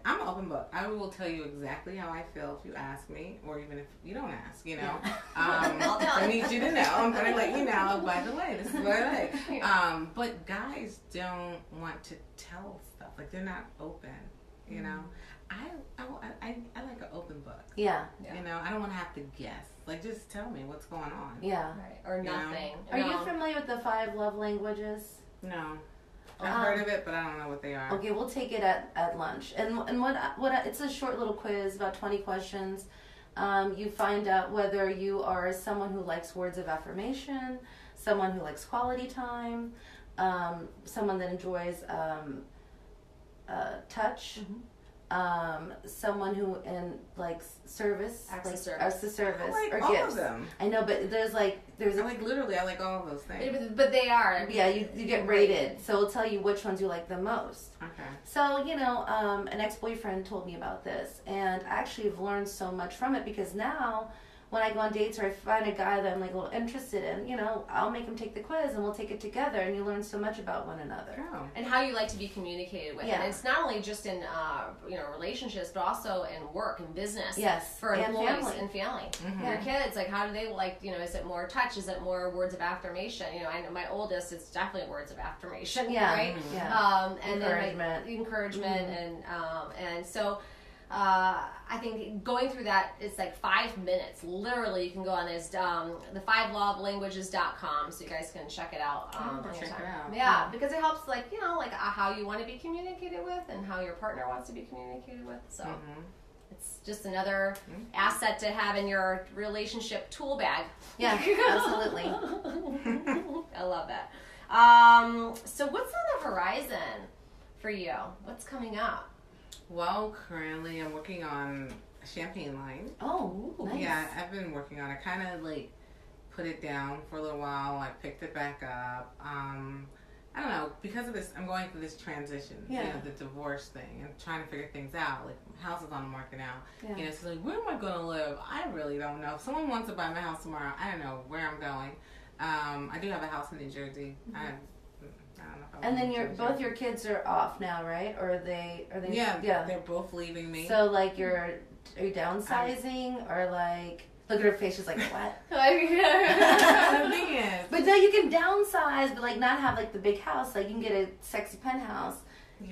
Speaker 3: I'm an open book. I will tell you exactly how I feel if you ask me, or even if you don't ask, I need you to know. I'm going to let you know, by the way, this is what I like. But guys don't want to tell stuff. They're not open, I like an open book.
Speaker 2: Yeah.
Speaker 3: I don't want to have to guess. Just tell me what's going on.
Speaker 2: Yeah.
Speaker 1: Right. Or nothing.
Speaker 2: Are you familiar with the 5 love languages?
Speaker 3: No. I've heard of it, but I don't know what they are.
Speaker 2: Okay, we'll take it at lunch. And what it's a short little quiz, about 20 questions. You find out whether you are someone who likes words of affirmation, someone who likes quality time, someone that enjoys touch, someone who likes service,
Speaker 1: Acts of
Speaker 2: service,
Speaker 3: I like
Speaker 2: or
Speaker 3: all
Speaker 2: gifts.
Speaker 3: of them.
Speaker 2: I know, but there's
Speaker 3: I like all of those things.
Speaker 1: But they are.
Speaker 2: yeah, you get rated, so it'll tell you which ones you like the most.
Speaker 3: Okay.
Speaker 2: So, an ex-boyfriend told me about this, and I actually have learned so much from it, because now when I go on dates or I find a guy that I'm a little interested in, I'll make him take the quiz and we'll take it together, and you learn so much about one another.
Speaker 3: Oh.
Speaker 1: And how you like to be communicated with.
Speaker 2: Yeah.
Speaker 1: And it's not only just in relationships, but also in work and business.
Speaker 2: Yes.
Speaker 1: For
Speaker 2: And
Speaker 1: employees
Speaker 2: family.
Speaker 1: and family.
Speaker 3: Mm-hmm.
Speaker 1: Your kids, how do they is it more touch? Is it more words of affirmation? I know my oldest, it's definitely words of affirmation.
Speaker 2: Yeah.
Speaker 1: Right?
Speaker 2: Yeah.
Speaker 1: And
Speaker 2: Encouragement.
Speaker 1: then encouragement and so I think going through that, it's 5 minutes. Literally, you can go on this, the 5lovelanguages.com, so you guys can check it out.
Speaker 3: Check it out.
Speaker 1: Yeah, because it helps, how you want to be communicated with and how your partner wants to be communicated with. So it's just another asset to have in your relationship tool bag.
Speaker 2: Yeah, absolutely.
Speaker 1: I love that. So what's on the horizon for you? What's coming up?
Speaker 3: Well, currently I'm working on a champagne line.
Speaker 2: Oh, nice.
Speaker 3: Yeah, I've been working on it. Kind of put it down for a little while. I picked it back up. I don't know, because of this, I'm going through this transition, the divorce thing, and trying to figure things out. Like, my house is on the market now. Yeah. So like, where am I going to live? I really don't know. If someone wants to buy my house tomorrow, I don't know where I'm going. I do have a house in New Jersey. Mm-hmm. I don't know.
Speaker 2: And then both your kids are off now, right? Or are they?
Speaker 3: Yeah, they're both leaving me.
Speaker 2: So like, are you downsizing or like? Look at her face. She's like, what?
Speaker 3: The thing is,
Speaker 2: but no, you can downsize, but like not have like the big house. Like you can get a sexy penthouse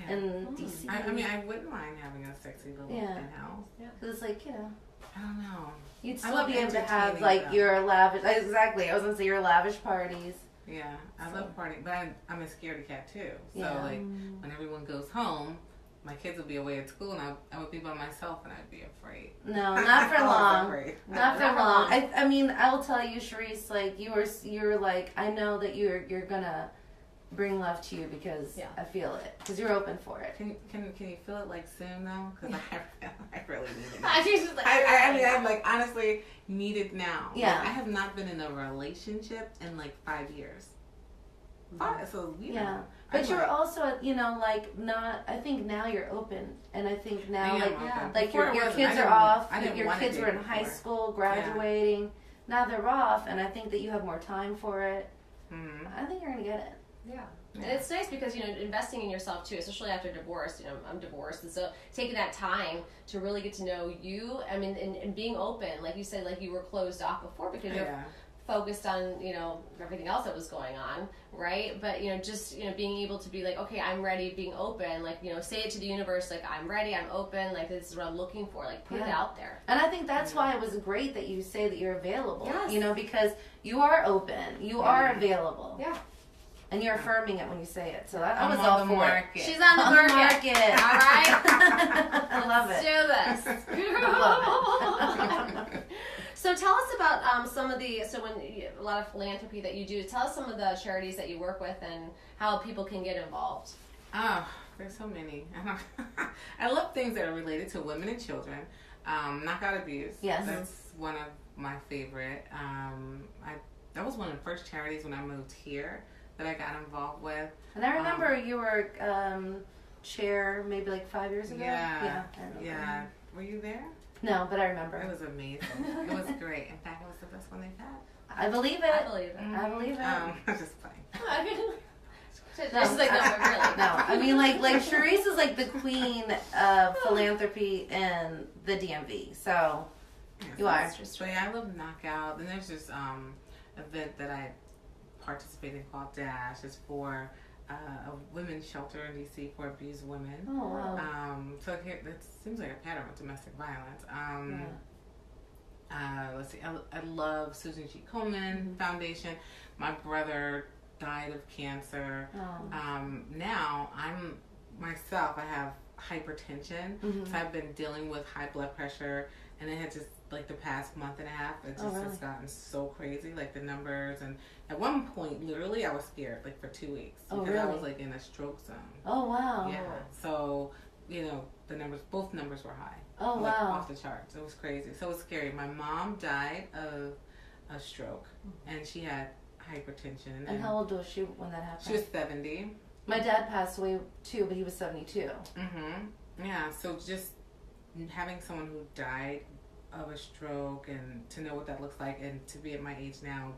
Speaker 2: in DC.
Speaker 3: I mean, I wouldn't mind having a sexy little penthouse.
Speaker 2: Yeah, because it's like
Speaker 3: I don't know.
Speaker 2: You'd still be able to have like your lavish. Exactly. I was gonna say your lavish parties.
Speaker 3: Yeah, I love partying, but I'm a scaredy cat too. So like when everyone goes home, my kids would be away at school, and I would be by myself, and I'd be afraid.
Speaker 2: No, not for long. Not for long. I mean, I will tell you, Charrisse, like you're like, I know that you're gonna bring love to you because I feel it, because you're open for it.
Speaker 3: Can you feel it like soon though? Because I really need it.
Speaker 2: I
Speaker 3: mean, I'm like honestly need it now.
Speaker 2: Yeah,
Speaker 3: like, I have not been in a relationship in like 5 years. So
Speaker 2: but you're also, like not. I think now you're open, and I think now like your kids are off. Your kids were in high school, graduating. Yeah. Now they're off, and I think that you have more time for it. Mm-hmm. I think you're gonna get it.
Speaker 1: Yeah. And it's nice because, investing in yourself too, especially after divorce, I'm divorced. And so taking that time to really get to know you, I mean, and being open, like you said, like you were closed off before because you're focused on, everything else that was going on, right? But, just, being able to be like, okay, I'm ready, being open, like, say it to the universe, like, I'm ready, I'm open, like, this is what I'm looking for, like, put it out there.
Speaker 2: And I think that's why it was great that you say that you're available, because you are open, you are available.
Speaker 1: Yeah.
Speaker 2: And you're affirming it when you say it. So I was all for it.
Speaker 1: She's on the market. All right?
Speaker 2: I love it.
Speaker 1: Let's do this.
Speaker 2: I love it.
Speaker 1: So tell us about some of a lot of philanthropy that you do. Tell us some of the charities that you work with and how people can get involved.
Speaker 3: Oh, there's so many. I love things that are related to women and children. Knockout abuse.
Speaker 2: Yes.
Speaker 3: That's one of my favorite. That was one of the first charities when I moved here that I got involved with.
Speaker 2: And I remember you were chair maybe like 5 years ago.
Speaker 3: Yeah. Were you there?
Speaker 2: No, but I remember.
Speaker 3: It was amazing. It was great. In fact, it was the best one they've had.
Speaker 2: I believe it.
Speaker 3: Mm-hmm.
Speaker 2: I believe it.
Speaker 3: I'm just playing.
Speaker 1: No, really.
Speaker 2: No, I mean like Charrisse is like the queen of philanthropy in the DMV. So you are.
Speaker 3: But yeah, I love Knockout. And there's this event that I participate in called Dash. It's for a women's shelter in DC for abused women.
Speaker 2: Oh wow.
Speaker 3: So here it seems like a pattern of domestic violence. Let's see. I love Susan G. Komen Foundation. My brother died of cancer. Now I have hypertension. So I've been dealing with high blood pressure, and it had just like the past month and a half, it just has gotten so crazy, like the numbers. And at one point, literally, I was scared like for 2 weeks because I was like in a stroke zone.
Speaker 2: Oh wow.
Speaker 3: Yeah. So both numbers were high.
Speaker 2: Oh
Speaker 3: like,
Speaker 2: wow.
Speaker 3: Off the charts. It was crazy. So it was scary. My mom died of a stroke, and she had hypertension.
Speaker 2: And how old was she when that happened?
Speaker 3: She was 70.
Speaker 2: My dad passed away too, but he was 72.
Speaker 3: Yeah. So just having someone who died of a stroke, and to know what that looks like, and to be at my age now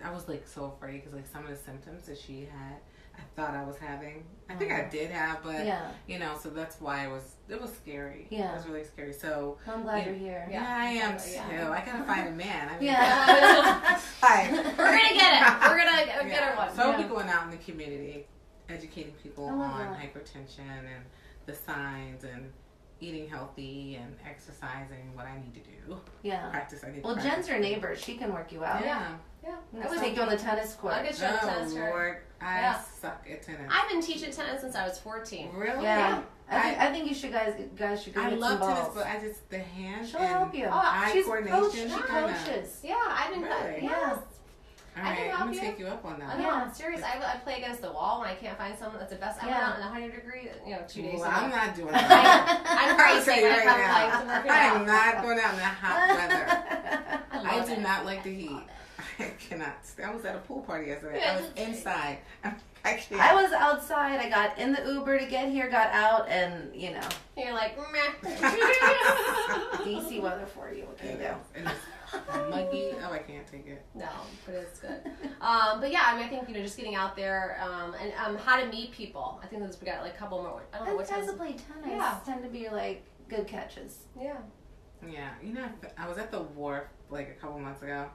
Speaker 3: I was like so afraid because like some of the symptoms that she had, I thought I was having. I think I did have, but so that's why it was scary. Yeah. It was really scary. So
Speaker 2: I'm glad you're here.
Speaker 3: Yeah, I am too. I gotta find a man. I mean,
Speaker 1: we're gonna get it. We're gonna get her one.
Speaker 3: So I'll be going out in the community, educating people on hypertension and the signs, and eating healthy and exercising, what I need to do.
Speaker 2: Yeah.
Speaker 3: Practice.
Speaker 2: Jen's your neighbor. She can work you out.
Speaker 3: Yeah.
Speaker 2: I would take you on the tennis court.
Speaker 1: I'll get you on the tennis court.
Speaker 3: Lord, I suck at tennis.
Speaker 1: I've been teaching tennis since I was 14.
Speaker 3: Really?
Speaker 2: Yeah. I think you should guys should go
Speaker 3: I
Speaker 2: get
Speaker 3: love
Speaker 2: some
Speaker 3: tennis,
Speaker 2: balls.
Speaker 3: but the hand.
Speaker 2: She'll help you.
Speaker 3: She's
Speaker 2: coordination. She coaches.
Speaker 1: Yeah, I've been.
Speaker 3: Really?
Speaker 2: Yeah.
Speaker 3: All right, I'm gonna take you up on that.
Speaker 1: No, I'm serious. I play against the wall when I can't find someone that's the best. I went out in 100 degree, 2 days ago.
Speaker 3: I'm not doing that.
Speaker 1: I'm crazy when I
Speaker 3: am not going out in the hot weather. I do not like the heat. I cannot. I was at a pool party yesterday. I was inside. I can't.
Speaker 2: I was outside. I got in the Uber to get here, got out, and
Speaker 1: You're like, meh.
Speaker 2: DC weather for you. What can you do?
Speaker 3: And it's muggy. Oh, I can't take it.
Speaker 1: No, but it's good. But yeah, I think just getting out there and how to meet people. I think we got like a couple more. I don't know what
Speaker 2: guys
Speaker 1: time.
Speaker 2: that play tennis tend to be like good catches.
Speaker 1: Yeah.
Speaker 3: Yeah, I was at the wharf like a couple months ago,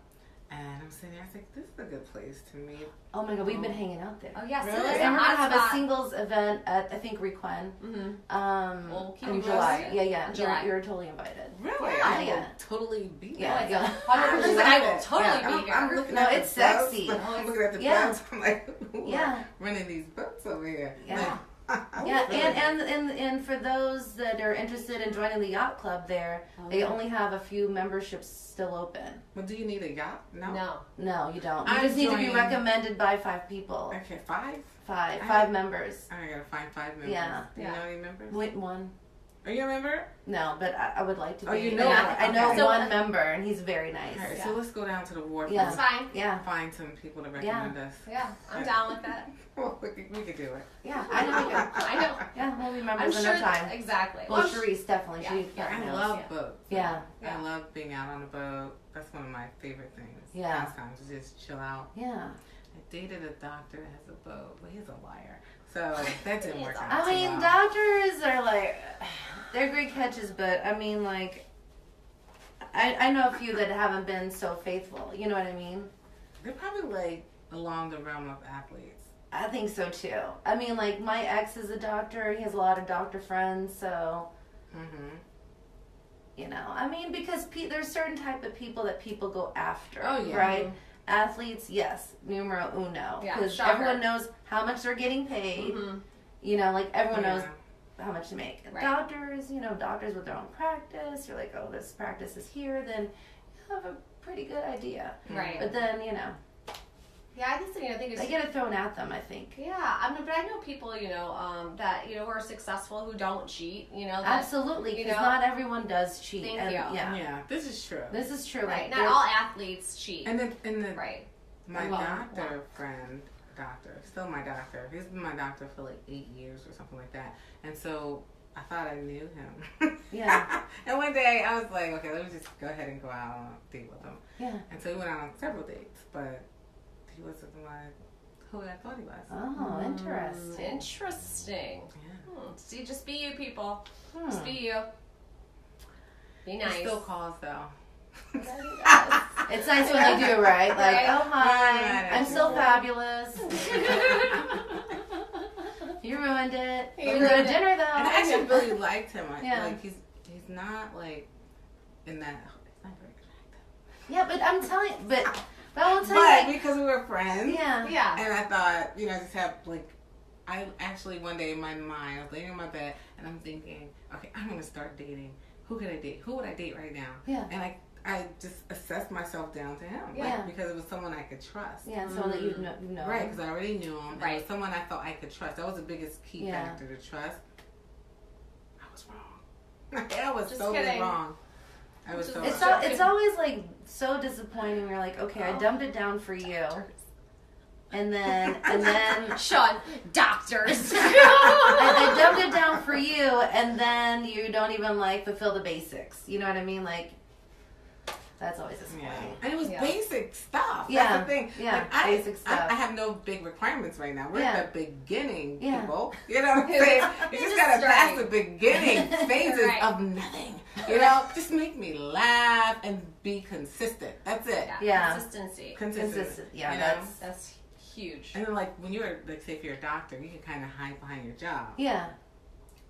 Speaker 3: and I'm sitting there. I was like, "This is a good place to meet."
Speaker 2: Oh my god, we've been hanging out there.
Speaker 1: Oh yeah,
Speaker 3: Really?
Speaker 1: so
Speaker 2: And we're gonna have
Speaker 1: spot.
Speaker 2: a singles event at I think Requen.
Speaker 1: We'll keep
Speaker 2: in
Speaker 1: you
Speaker 2: July.
Speaker 1: posted.
Speaker 2: Yeah.
Speaker 1: In July.
Speaker 2: You're totally invited.
Speaker 3: Really?
Speaker 2: Yeah,
Speaker 3: I will
Speaker 2: yeah.
Speaker 3: totally be
Speaker 2: Yeah,
Speaker 3: there.
Speaker 2: yeah.
Speaker 1: 100%. I will totally be here.
Speaker 3: I'm looking
Speaker 2: No,
Speaker 3: at
Speaker 2: it's
Speaker 3: the boats.
Speaker 2: sexy.
Speaker 3: I'm looking at the
Speaker 2: Yeah.
Speaker 3: boats. I'm like, who
Speaker 2: Yeah.
Speaker 3: are running these boats over here?
Speaker 2: Yeah.
Speaker 3: Like,
Speaker 2: Yeah, and for those that are interested in joining the yacht club there, they only have a few memberships still open.
Speaker 3: Well, do you need a yacht? No.
Speaker 2: No, you don't. You
Speaker 3: I'm
Speaker 2: just need to be
Speaker 3: joining-
Speaker 2: recommended by 5 people.
Speaker 3: Okay, 5?
Speaker 2: Five members.
Speaker 3: I gotta find 5 members.
Speaker 2: Yeah.
Speaker 3: Do you know any members?
Speaker 2: Wait, 1.
Speaker 3: Are you a member?
Speaker 2: No, but I would like to be.
Speaker 3: Oh, you
Speaker 2: And
Speaker 3: know
Speaker 2: I know
Speaker 3: okay.
Speaker 1: So-
Speaker 2: one member, and he's very nice.
Speaker 3: All right,
Speaker 1: Yeah.
Speaker 3: so let's go down to the wharf
Speaker 2: Yeah.
Speaker 1: It's
Speaker 3: and
Speaker 1: fine.
Speaker 2: Yeah,
Speaker 3: find some people to recommend us.
Speaker 1: Yeah, I'm down with that.
Speaker 3: Well, we could do it.
Speaker 2: yeah, I know.
Speaker 1: I know.
Speaker 2: Yeah, we'll be
Speaker 1: I'm
Speaker 2: members in
Speaker 1: sure
Speaker 2: no time.
Speaker 1: exactly.
Speaker 2: Well,
Speaker 1: I'm
Speaker 2: Charrisse definitely.
Speaker 1: Yeah,
Speaker 2: She
Speaker 1: yeah.
Speaker 3: I
Speaker 2: knows.
Speaker 3: love
Speaker 1: yeah.
Speaker 3: boats.
Speaker 2: Yeah,
Speaker 1: Yeah.
Speaker 3: I love being out on a boat. That's one of my favorite things.
Speaker 2: Yeah.
Speaker 3: Sometimes to just chill out.
Speaker 2: yeah.
Speaker 3: I dated a doctor that has a boat, but he's a liar. So that didn't work out.
Speaker 2: I
Speaker 3: too
Speaker 2: mean,
Speaker 3: well.
Speaker 2: doctors are like, they're great catches, but I mean, like, I know a few that haven't been so faithful. You know what I mean?
Speaker 3: They're probably like along the realm of athletes.
Speaker 2: I think so too. I mean, like, my ex is a doctor. He has a lot of doctor friends, so.
Speaker 3: Mm-hmm.
Speaker 2: I mean, because there's certain type of people that people go after,
Speaker 3: Oh, yeah.
Speaker 2: right? Athletes, yes, numero uno,
Speaker 1: Yeah,
Speaker 2: because
Speaker 1: shocker.
Speaker 2: everyone knows how much they're getting paid. Like everyone knows how much to make.
Speaker 1: Right.
Speaker 2: Doctors, doctors with their own practice. You're like, oh, this practice is here, then you have a pretty good idea.
Speaker 1: Right.
Speaker 2: But then,
Speaker 1: Yeah, I just think it's
Speaker 2: they get it thrown at them, I think.
Speaker 1: yeah. But I know people, that who are successful who don't cheat. That,
Speaker 2: Absolutely, because not everyone does cheat.
Speaker 1: Thank
Speaker 2: and,
Speaker 1: you.
Speaker 2: Yeah,
Speaker 3: Yeah, this is true.
Speaker 2: this is true.
Speaker 1: right.
Speaker 2: Like,
Speaker 1: Not all athletes cheat.
Speaker 3: And then
Speaker 1: right.
Speaker 3: my
Speaker 1: Well,
Speaker 3: doctor friend, still my doctor. He's been my doctor for like 8 years or something like that. And so I thought I knew him.
Speaker 2: Yeah.
Speaker 3: And one day I was like, okay, let me just go ahead and go out on a date with him.
Speaker 2: Yeah.
Speaker 3: And so we went out on several dates, but he wasn't the one who I thought he was.
Speaker 2: Oh, interesting.
Speaker 1: Interesting.
Speaker 3: Yeah.
Speaker 1: See, just be you, people. Just be you. Be
Speaker 3: He
Speaker 1: nice.
Speaker 3: still calls though.
Speaker 2: It's nice when they do, right? Like,
Speaker 1: Right.
Speaker 2: oh, hi,
Speaker 3: Right.
Speaker 2: I'm still fabulous. You ruined it.
Speaker 1: You
Speaker 2: We
Speaker 1: ruined
Speaker 2: go to
Speaker 1: it.
Speaker 2: dinner, though.
Speaker 3: And I actually really liked him.
Speaker 2: Yeah.
Speaker 3: Like he's not like in that. He's not very attractive.
Speaker 2: Yeah, but I'm telling, but I will tell
Speaker 3: But
Speaker 2: you,
Speaker 3: because we were friends,
Speaker 2: yeah,
Speaker 1: Yeah.
Speaker 3: and I thought, just have like, I actually one day in my mind, I was laying on my bed and I'm thinking, okay, I'm gonna start dating. Who could I date? Who would I date right now?
Speaker 2: Yeah.
Speaker 3: And I just assessed myself down to him,
Speaker 2: Yeah.
Speaker 3: because it was someone I could trust.
Speaker 2: yeah, someone that you know.
Speaker 3: Right, because I already knew him.
Speaker 1: Right.
Speaker 3: It was someone I thought I could trust. That was the biggest key
Speaker 2: Yeah.
Speaker 3: factor to trust. I was wrong. I was
Speaker 1: Just
Speaker 3: totally
Speaker 1: kidding.
Speaker 3: wrong. I was so
Speaker 2: It's
Speaker 3: wrong.
Speaker 2: it's always like so disappointing. You're like, okay, I dumped it down for you, and then
Speaker 1: Sean, doctors.
Speaker 2: I dumped it down for you, and then you don't even like fulfill the basics. You know what I mean? Like, that's always disappointing.
Speaker 3: Yeah. And it was
Speaker 1: Yeah.
Speaker 3: basic stuff.
Speaker 2: Yeah.
Speaker 3: That's the thing.
Speaker 2: Yeah,
Speaker 3: Like,
Speaker 2: basic stuff.
Speaker 3: I have no big requirements right now. We're
Speaker 2: Yeah.
Speaker 3: at the beginning,
Speaker 2: Yeah.
Speaker 3: people. You know what I'm saying? You just gotta
Speaker 1: Just
Speaker 3: pass
Speaker 1: starting.
Speaker 3: the beginning phases
Speaker 1: Right.
Speaker 3: of nothing. Just make me laugh and be consistent. That's it.
Speaker 2: Yeah.
Speaker 1: Consistency.
Speaker 2: Consistent. Yeah,
Speaker 3: You know?
Speaker 1: That's huge.
Speaker 3: And then, like, when you're, like, say if you're a doctor, you can kind of hide behind your job.
Speaker 2: yeah,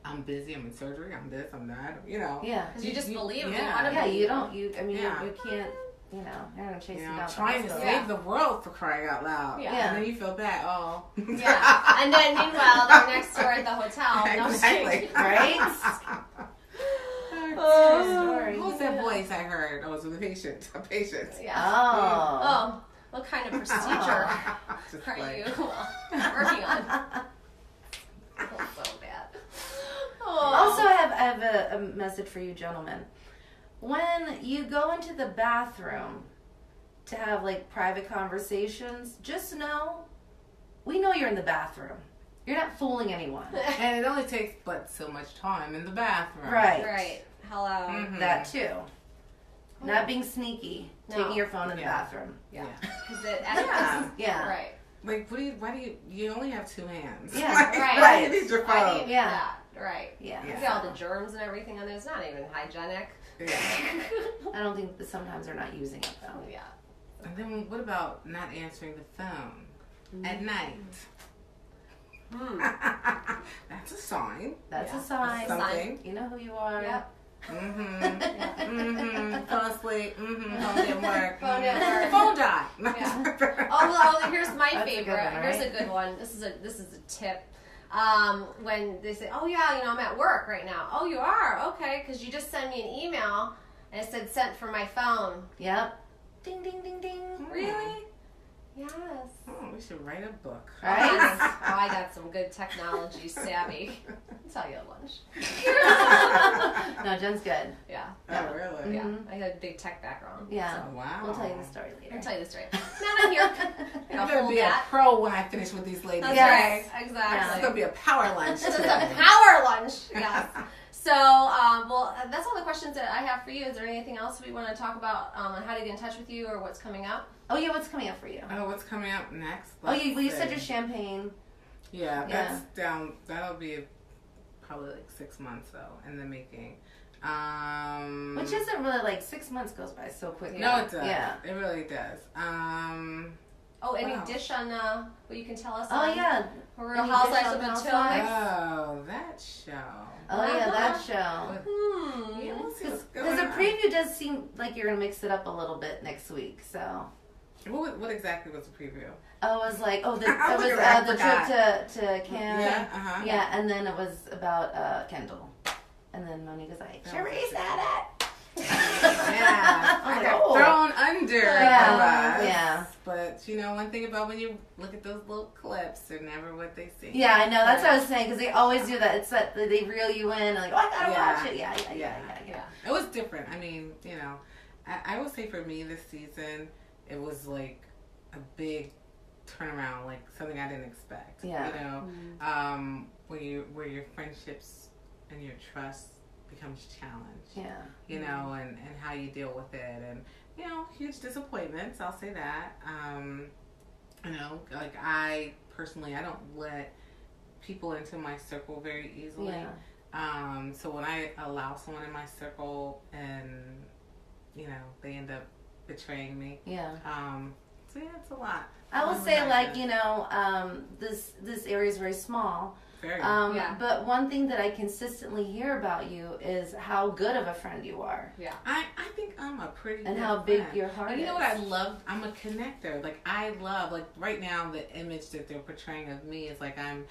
Speaker 3: I'm busy, I'm in surgery, I'm this, I'm that,
Speaker 2: yeah.
Speaker 1: Because you just believe it.
Speaker 3: yeah.
Speaker 1: You wanna
Speaker 2: Yeah,
Speaker 1: believe
Speaker 2: you
Speaker 1: it.
Speaker 2: don't. I mean,
Speaker 3: Yeah.
Speaker 2: you can't. You're not gonna chase
Speaker 3: You
Speaker 2: it
Speaker 3: know,
Speaker 2: down. the
Speaker 3: trying to
Speaker 2: hospital.
Speaker 3: save the world, for crying out loud.
Speaker 1: Yeah.
Speaker 3: And then you feel bad. Oh.
Speaker 1: Yeah. And then meanwhile, they're next door at the hotel. No, I'm just
Speaker 3: Exactly.
Speaker 1: kidding.
Speaker 2: Right?
Speaker 3: Oh,
Speaker 2: story.
Speaker 3: Who's that voice I heard? Oh, it was a patient. A patient.
Speaker 1: Yeah.
Speaker 2: Oh.
Speaker 1: Oh, what kind of procedure
Speaker 3: Just
Speaker 1: are
Speaker 3: like-
Speaker 1: you working on? I feel so bad. Oh.
Speaker 2: Also, I have a message for you, gentlemen. When you go into the bathroom, to have like private conversations, just know, we know you're in the bathroom. You're not fooling anyone.
Speaker 3: And it only takes but so much time in the bathroom.
Speaker 2: Right.
Speaker 1: Right. Hello.
Speaker 3: Mhm.
Speaker 2: That too. Not being sneaky,
Speaker 1: No.
Speaker 2: taking your phone in the bathroom.
Speaker 1: Yeah.
Speaker 3: Yeah.
Speaker 1: Because it.
Speaker 3: Yeah.
Speaker 2: Yeah.
Speaker 1: Right.
Speaker 3: Like, why do you only have two hands?
Speaker 2: Yeah,
Speaker 3: Like,
Speaker 1: right.
Speaker 3: Why do you need your
Speaker 1: I
Speaker 3: phone?
Speaker 1: mean,
Speaker 2: Yeah.
Speaker 1: Right.
Speaker 2: Yeah.
Speaker 1: Look at all the germs and everything on there. It's not even hygienic.
Speaker 3: Yeah.
Speaker 2: I don't think that sometimes they're not using it though.
Speaker 1: Yeah.
Speaker 3: And then what about not answering the phone at night? That's a sign.
Speaker 2: That's
Speaker 1: Yeah.
Speaker 2: a sign.
Speaker 3: Something.
Speaker 2: You know who you are.
Speaker 1: Yep.
Speaker 3: Fell asleep. Phone didn't work.
Speaker 1: Phone didn't work.
Speaker 3: Phone died.
Speaker 1: Yeah. Oh, here's my
Speaker 2: That's a
Speaker 1: favorite.
Speaker 2: good one,
Speaker 1: Here's
Speaker 2: right?
Speaker 1: a good one. This is a tip. When they say, "Oh yeah, I'm at work right now." Oh, you are? Okay, because you just sent me an email and it said sent from my phone.
Speaker 2: Yep. Ding ding ding ding.
Speaker 1: Really? Yes.
Speaker 3: Oh, we should write a book.
Speaker 2: Right?
Speaker 1: Oh, I got some good technology savvy. I'll tell you at lunch.
Speaker 2: No, Jen's good.
Speaker 1: Yeah.
Speaker 3: Oh, really?
Speaker 1: Yeah.
Speaker 2: Mhm.
Speaker 1: I had a big tech background.
Speaker 2: Yeah.
Speaker 1: So.
Speaker 3: Wow.
Speaker 2: We'll tell you the story later.
Speaker 1: I'll tell you the story. Not on here.
Speaker 3: I'm
Speaker 1: I'll
Speaker 3: gonna
Speaker 1: hold
Speaker 3: be
Speaker 1: that.
Speaker 3: a pro when I finish with these ladies.
Speaker 1: That's
Speaker 2: Yes.
Speaker 1: right.
Speaker 3: It's
Speaker 1: Exactly.
Speaker 3: gonna be a power lunch
Speaker 1: This is
Speaker 3: today.
Speaker 1: a power lunch. Yes. So, well, that's all the questions that I have for you. Is there anything else we want to talk about on how to get in touch with you or what's coming up?
Speaker 2: Oh yeah, what's coming up for you?
Speaker 3: Oh, what's coming up next?
Speaker 2: Oh, you
Speaker 3: Let's
Speaker 2: said
Speaker 3: see.
Speaker 2: your champagne.
Speaker 3: Yeah,
Speaker 2: Yeah.
Speaker 3: that's down. That'll be probably like 6 months though in the making.
Speaker 2: Which isn't really like 6 months goes by so quickly.
Speaker 3: No, it does.
Speaker 2: Yeah.
Speaker 3: It really does.
Speaker 1: Oh, any
Speaker 3: Wow.
Speaker 1: dish on what you can tell us?
Speaker 2: Oh
Speaker 1: on
Speaker 2: yeah.
Speaker 1: Real
Speaker 2: Any
Speaker 1: Housewives
Speaker 2: dish
Speaker 1: of
Speaker 2: on
Speaker 1: Potomac.
Speaker 3: Oh, that show.
Speaker 2: Oh yeah, that show.
Speaker 3: Yeah, we'll see what's going
Speaker 2: Because the
Speaker 3: on.
Speaker 2: preview does seem like you're gonna mix it up a little bit next week. So.
Speaker 3: What exactly was the preview?
Speaker 2: Oh, it was like it
Speaker 3: Look
Speaker 2: was
Speaker 3: at that, I
Speaker 2: the
Speaker 3: forgot.
Speaker 2: trip to Canada.
Speaker 3: Yeah, uh-huh.
Speaker 2: Yeah, and then it was about Kendall, and then Monica's like,
Speaker 3: That was
Speaker 2: Charrisse had it.
Speaker 3: Yeah,
Speaker 2: I'm
Speaker 3: I
Speaker 2: like,
Speaker 3: got
Speaker 2: oh.
Speaker 3: thrown under.
Speaker 2: Yeah,
Speaker 3: for us.
Speaker 2: yeah.
Speaker 3: But you know, one thing about when you look at those little clips, they're never what they see.
Speaker 2: Yeah, I know. That's what I was saying because they always do that. It's that they reel you in, and like, oh, I gotta
Speaker 3: Yeah.
Speaker 2: watch it. Yeah.
Speaker 1: Yeah.
Speaker 3: It was different. I mean, you know, I would say for me this season, it was like a big turnaround, like something I didn't expect.
Speaker 2: Yeah.
Speaker 3: You know, where your friendships and your trust becomes challenged.
Speaker 2: Yeah.
Speaker 3: You know, and how you deal with it, and you know, huge disappointments. I'll say that. You know, like I personally, I don't let people into my circle very easily.
Speaker 2: Yeah.
Speaker 3: So when I allow someone in my circle and, you know, they end up betraying me.
Speaker 2: Yeah.
Speaker 3: So yeah, it's a lot.
Speaker 2: I will
Speaker 3: Oh,
Speaker 2: say,
Speaker 3: my
Speaker 2: like,
Speaker 3: goodness.
Speaker 2: you know, this area is very small.
Speaker 3: Very.
Speaker 1: Yeah.
Speaker 2: But one thing that I consistently hear about you is how good of a friend you are,
Speaker 1: Yeah.
Speaker 3: I think I'm a pretty
Speaker 2: and
Speaker 3: good
Speaker 2: how big
Speaker 3: friend.
Speaker 2: your heart
Speaker 3: And
Speaker 2: is.
Speaker 3: you know what I love? I'm a connector. Like I love, like right now, the image that they're portraying of me is like I'm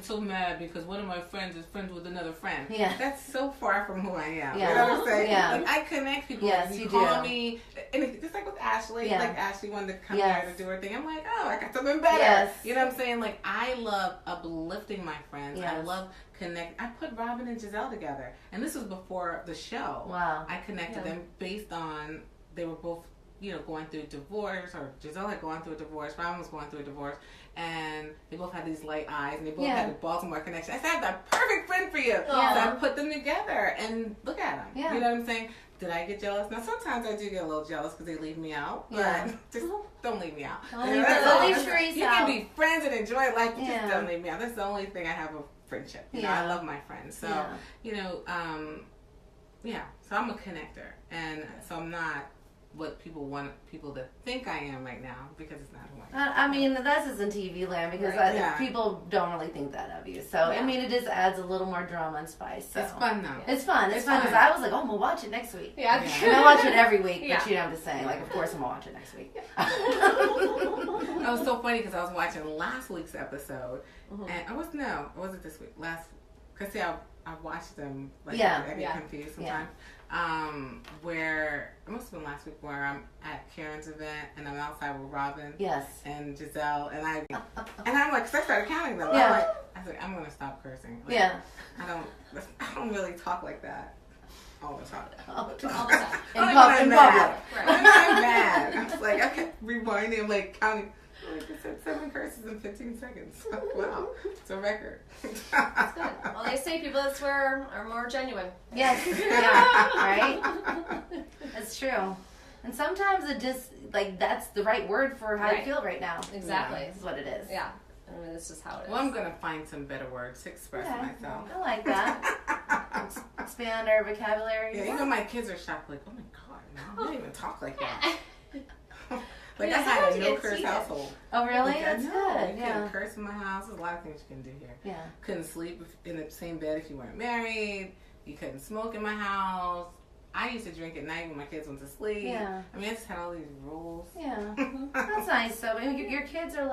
Speaker 3: so mad because one of my friends is friends with another friend.
Speaker 2: Yeah.
Speaker 3: That's so far from who I am.
Speaker 2: Yeah.
Speaker 3: You know what I'm saying?
Speaker 2: Yeah.
Speaker 3: Like I connect people.
Speaker 2: Yes,
Speaker 3: you
Speaker 2: you
Speaker 3: call
Speaker 2: do.
Speaker 3: me, and it's just like with Ashley.
Speaker 2: Yeah.
Speaker 3: Like Ashley wanted to come
Speaker 2: Yes.
Speaker 3: here to do her thing. I'm like, oh, I got something better.
Speaker 2: Yes.
Speaker 3: You know what I'm saying? Like I love uplifting my friends. I
Speaker 2: Yes.
Speaker 3: love connect. I put Robin and Giselle together, and this was before the show.
Speaker 2: Wow.
Speaker 3: I connected
Speaker 1: Yeah.
Speaker 3: them based on they were both, you know, going through divorce, or Giselle had gone through a divorce, Robin was going through a divorce, and they both had these light eyes, and they both
Speaker 2: Yeah.
Speaker 3: had the Baltimore connection. I said, I have the perfect friend for you.
Speaker 1: Yeah.
Speaker 3: So I put them together, and look at them.
Speaker 2: Yeah.
Speaker 3: You know what I'm saying? Did I get jealous? Now, sometimes I do get a little jealous because they leave me out, but
Speaker 2: Yeah.
Speaker 3: just don't leave me out.
Speaker 2: Don't
Speaker 3: You know,
Speaker 2: leave-
Speaker 3: that's
Speaker 2: don't
Speaker 3: all.
Speaker 2: leave Charrisse
Speaker 3: You
Speaker 2: out.
Speaker 3: can be friends and enjoy life, but
Speaker 2: Yeah.
Speaker 3: just don't leave me out. That's the only thing I have of friendship. You know,
Speaker 2: Yeah.
Speaker 3: I love my friends. So,
Speaker 2: Yeah.
Speaker 3: you know, yeah, so I'm a connector, and so I'm not what people want people to think I am right now, because it's not who I am.
Speaker 2: I mean, that's just in TV land because
Speaker 1: Right.
Speaker 3: Yeah.
Speaker 2: people don't really think that of you. So, I
Speaker 1: Yeah.
Speaker 2: mean, it just adds a little more drama and spice. So.
Speaker 3: It's fun though.
Speaker 2: It's fun. It's
Speaker 3: It's
Speaker 2: fun because
Speaker 3: fun.
Speaker 2: I was like, oh, I'm going to watch it next week.
Speaker 1: Yeah.
Speaker 3: Yeah.
Speaker 2: And I watch it every week,
Speaker 1: Yeah.
Speaker 2: but you know, I'm just saying, like, of course I'm going to watch it next week.
Speaker 3: That was so funny because I was watching last week's episode,
Speaker 1: Mhm.
Speaker 3: and it wasn't this week. Because see, I watched them, like,
Speaker 2: Yeah.
Speaker 3: I get
Speaker 1: Yeah.
Speaker 3: confused sometimes. Where, it must have been last week, where I'm at Karen's event, and I'm outside with Robin.
Speaker 2: Yes.
Speaker 3: And Giselle, and I'm like, 'cause I started counting them.
Speaker 2: Yeah.
Speaker 3: I was like, I'm gonna stop cursing. Like,
Speaker 2: Yeah.
Speaker 3: I don't really talk like that. all the time.
Speaker 1: All the time.
Speaker 2: In
Speaker 3: I'm
Speaker 2: public.
Speaker 3: mad.
Speaker 1: Right.
Speaker 3: I'm mad. I was like, I kept rewinding, like counting. Like I said, 7 curses in 15 seconds. Wow, it's a record.
Speaker 1: That's good. Well, they say people that swear are more genuine.
Speaker 2: Yes. Yeah. Right. It's true. And sometimes it just that's the right word for how you feel right now.
Speaker 1: Exactly.
Speaker 2: This is what it is.
Speaker 1: Yeah. I mean, this is how it is.
Speaker 3: Well, I'm gonna find some better words to express myself.
Speaker 2: I like that. Expand our vocabulary.
Speaker 3: Yeah, even my kids are shocked. Like, oh my god, Mom, you don't even talk like that. Like
Speaker 1: Yeah,
Speaker 3: I had a
Speaker 1: sometimes
Speaker 3: no
Speaker 1: you
Speaker 3: curse
Speaker 1: get
Speaker 3: household.
Speaker 2: Oh, really?
Speaker 3: Like,
Speaker 2: That's
Speaker 3: no,
Speaker 2: good.
Speaker 3: you
Speaker 2: Yeah.
Speaker 3: couldn't curse in my house. There's a lot of things you can do here.
Speaker 2: Yeah.
Speaker 3: Couldn't sleep in the same bed if you weren't married. You couldn't smoke in my house. I used to drink at night when my kids went to sleep.
Speaker 2: Yeah.
Speaker 3: I mean, I just had all these rules.
Speaker 2: Yeah. That's nice. So your kids are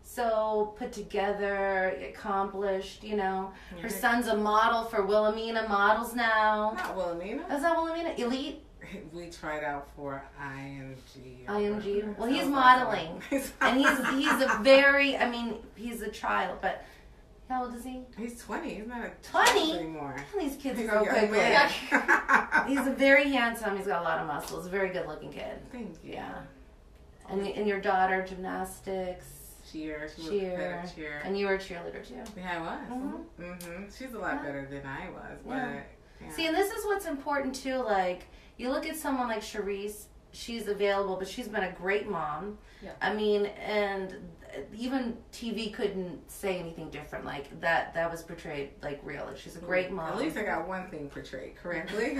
Speaker 2: so put together, accomplished. Her son's a model for Wilhelmina Models now.
Speaker 3: Not Wilhelmina.
Speaker 2: Is that Wilhelmina? Elite?
Speaker 3: We tried out for IMG.
Speaker 2: IMG. Well, he's modeling. And he's a very, he's a child, but how old is he?
Speaker 3: He's 20. He's not a
Speaker 2: 20
Speaker 3: child anymore.
Speaker 2: These kids
Speaker 3: He's
Speaker 2: grow
Speaker 3: a young
Speaker 2: quickly.
Speaker 3: man.
Speaker 2: He's a very handsome. He's got a lot of muscles. A very good looking kid.
Speaker 3: Thank you.
Speaker 2: Yeah. And your daughter, gymnastics.
Speaker 3: Cheer. She was
Speaker 2: Cheer.
Speaker 3: a cheer.
Speaker 2: And you were a cheerleader too.
Speaker 3: Yeah, I was. Mm-hmm. She's a lot better than I was. But, yeah.
Speaker 2: See, and this is what's important too. Like, you look at someone like Charrisse, she's available, but she's been a great mom.
Speaker 1: Yeah.
Speaker 2: And even TV couldn't say anything different. Like, that was portrayed like real. Like, she's a great mom.
Speaker 3: At least I got one thing portrayed correctly.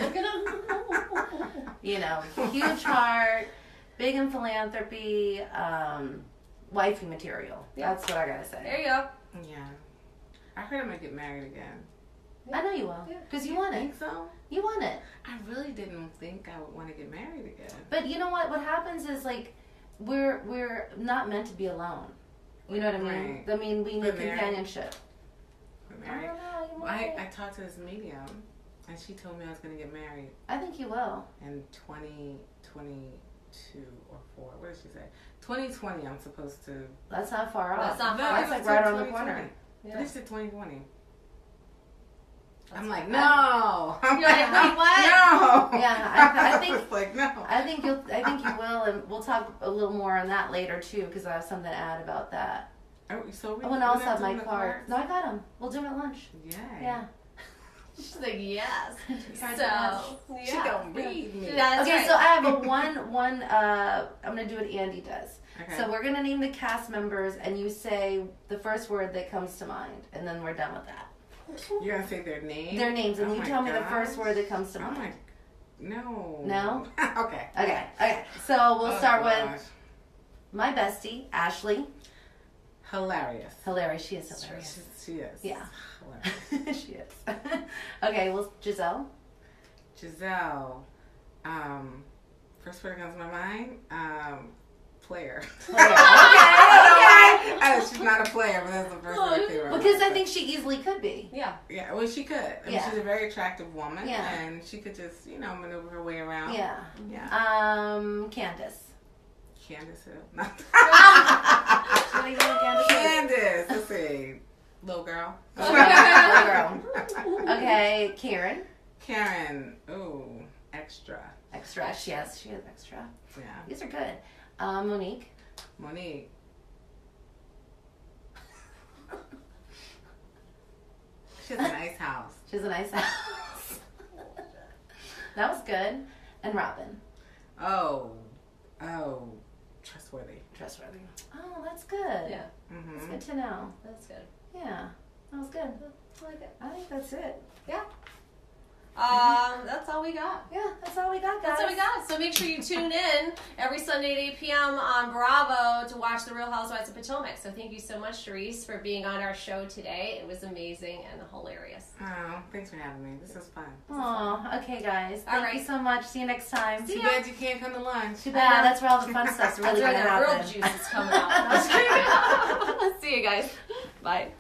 Speaker 2: Huge heart, big in philanthropy, wifey material.
Speaker 1: Yeah.
Speaker 2: That's what I gotta say.
Speaker 1: There you go.
Speaker 3: Yeah. I heard I'm going to get married again.
Speaker 2: I know you will, because you want it.
Speaker 3: Think so?
Speaker 2: You want it.
Speaker 3: I really didn't think I would want to get married again.
Speaker 2: But you know what? What happens is, like, we're not meant to be alone. You know what I mean?
Speaker 3: Right.
Speaker 2: I mean, we need
Speaker 3: But married.
Speaker 2: companionship.
Speaker 3: Get
Speaker 2: I
Speaker 3: married.
Speaker 2: don't know. You
Speaker 3: I
Speaker 2: might.
Speaker 3: talked to this medium, and she told me I was going to get married
Speaker 2: I think you will.
Speaker 3: in 2022 or 4. What did she say? 2020 I'm supposed to...
Speaker 2: That's not far off.
Speaker 1: That's not
Speaker 3: No,
Speaker 1: far
Speaker 2: That's
Speaker 3: it
Speaker 2: like
Speaker 3: was
Speaker 2: right around the
Speaker 3: 2020.
Speaker 2: corner.
Speaker 1: Yeah.
Speaker 3: They said 2020.
Speaker 1: That's
Speaker 3: I'm like,
Speaker 1: fine.
Speaker 3: no. I'm
Speaker 1: You're like, wait, what?
Speaker 3: No.
Speaker 2: Yeah, I think.
Speaker 3: was like, no.
Speaker 2: I think you will, and we'll talk a little more on that later too, because I have something to add about that.
Speaker 3: So we,
Speaker 2: Oh, and I
Speaker 3: we're
Speaker 2: also
Speaker 3: not
Speaker 2: have my
Speaker 3: doing the
Speaker 2: card.
Speaker 3: cards?
Speaker 2: No, I got them. We'll do them at lunch.
Speaker 3: Yay.
Speaker 2: Yeah.
Speaker 1: She's like, yes.
Speaker 2: Cards
Speaker 1: So,
Speaker 2: at lunch.
Speaker 3: She
Speaker 1: yeah.
Speaker 3: gonna read me.
Speaker 1: Yeah, that's
Speaker 2: Okay,
Speaker 1: right.
Speaker 2: so I have a one. I'm gonna do what Andy does.
Speaker 3: Okay.
Speaker 2: So we're gonna name the cast members, and you say the first word that comes to mind, and then we're done with that.
Speaker 3: You're gonna say their name?
Speaker 2: Their names, and
Speaker 3: Oh
Speaker 2: you
Speaker 3: my
Speaker 2: tell me the
Speaker 3: gosh.
Speaker 2: first word that comes to
Speaker 3: Oh
Speaker 2: mind.
Speaker 3: my... No.
Speaker 2: No?
Speaker 3: Okay.
Speaker 2: Okay. So we'll
Speaker 3: Oh,
Speaker 2: start
Speaker 3: gosh.
Speaker 2: with my bestie, Ashley.
Speaker 3: Hilarious.
Speaker 2: Hilarious. She is hilarious.
Speaker 3: She is.
Speaker 2: Yeah.
Speaker 3: Hilarious.
Speaker 2: She is. Okay, well, Giselle.
Speaker 3: Giselle. First word that comes to my mind. Player.
Speaker 2: Player.
Speaker 3: Okay. She's not a player, but that's the first word that came to my
Speaker 2: Because I
Speaker 3: mind.
Speaker 2: think she easily could be.
Speaker 1: Yeah.
Speaker 3: Yeah, well, she could. I mean,
Speaker 2: Yeah.
Speaker 3: she's a very attractive woman,
Speaker 2: Yeah.
Speaker 3: and she could just, maneuver her way around.
Speaker 2: Yeah.
Speaker 3: Yeah.
Speaker 2: Candace.
Speaker 3: Candace who?
Speaker 2: Should I go with Candace?
Speaker 3: Candace. Let's see. Little girl.
Speaker 2: Little girl. Okay, Karen.
Speaker 3: Karen. Ooh, extra.
Speaker 2: Extra. Yes, she is extra.
Speaker 3: Yeah.
Speaker 2: These are good. Monique.
Speaker 3: Monique. She has a nice house.
Speaker 2: She has a nice house. That was good. And Robin.
Speaker 3: Oh, trustworthy.
Speaker 2: Trustworthy. Oh, that's good.
Speaker 1: Yeah.
Speaker 2: That's
Speaker 3: Mm-hmm.
Speaker 2: good to know.
Speaker 1: That's good.
Speaker 2: Yeah, that was good.
Speaker 1: I like it.
Speaker 2: I think that's it.
Speaker 1: Yeah. That's all we got.
Speaker 2: Yeah, that's all we got, guys.
Speaker 1: That's all we got. So make sure you tune in every Sunday at 8 p.m. on Bravo to watch The Real Housewives of Potomac. So thank you so much, Charrisse, for being on our show today. It was amazing and hilarious.
Speaker 3: Oh, thanks for having me. This is fun.
Speaker 2: Aw, okay, guys. Thank you so much. See you next time.
Speaker 3: Too bad you can't come to lunch.
Speaker 2: Too bad. That's where all the fun stuff's really
Speaker 1: That's
Speaker 2: going
Speaker 1: where
Speaker 2: to
Speaker 1: the real
Speaker 2: happen.
Speaker 1: juice is coming out. See you guys. Bye.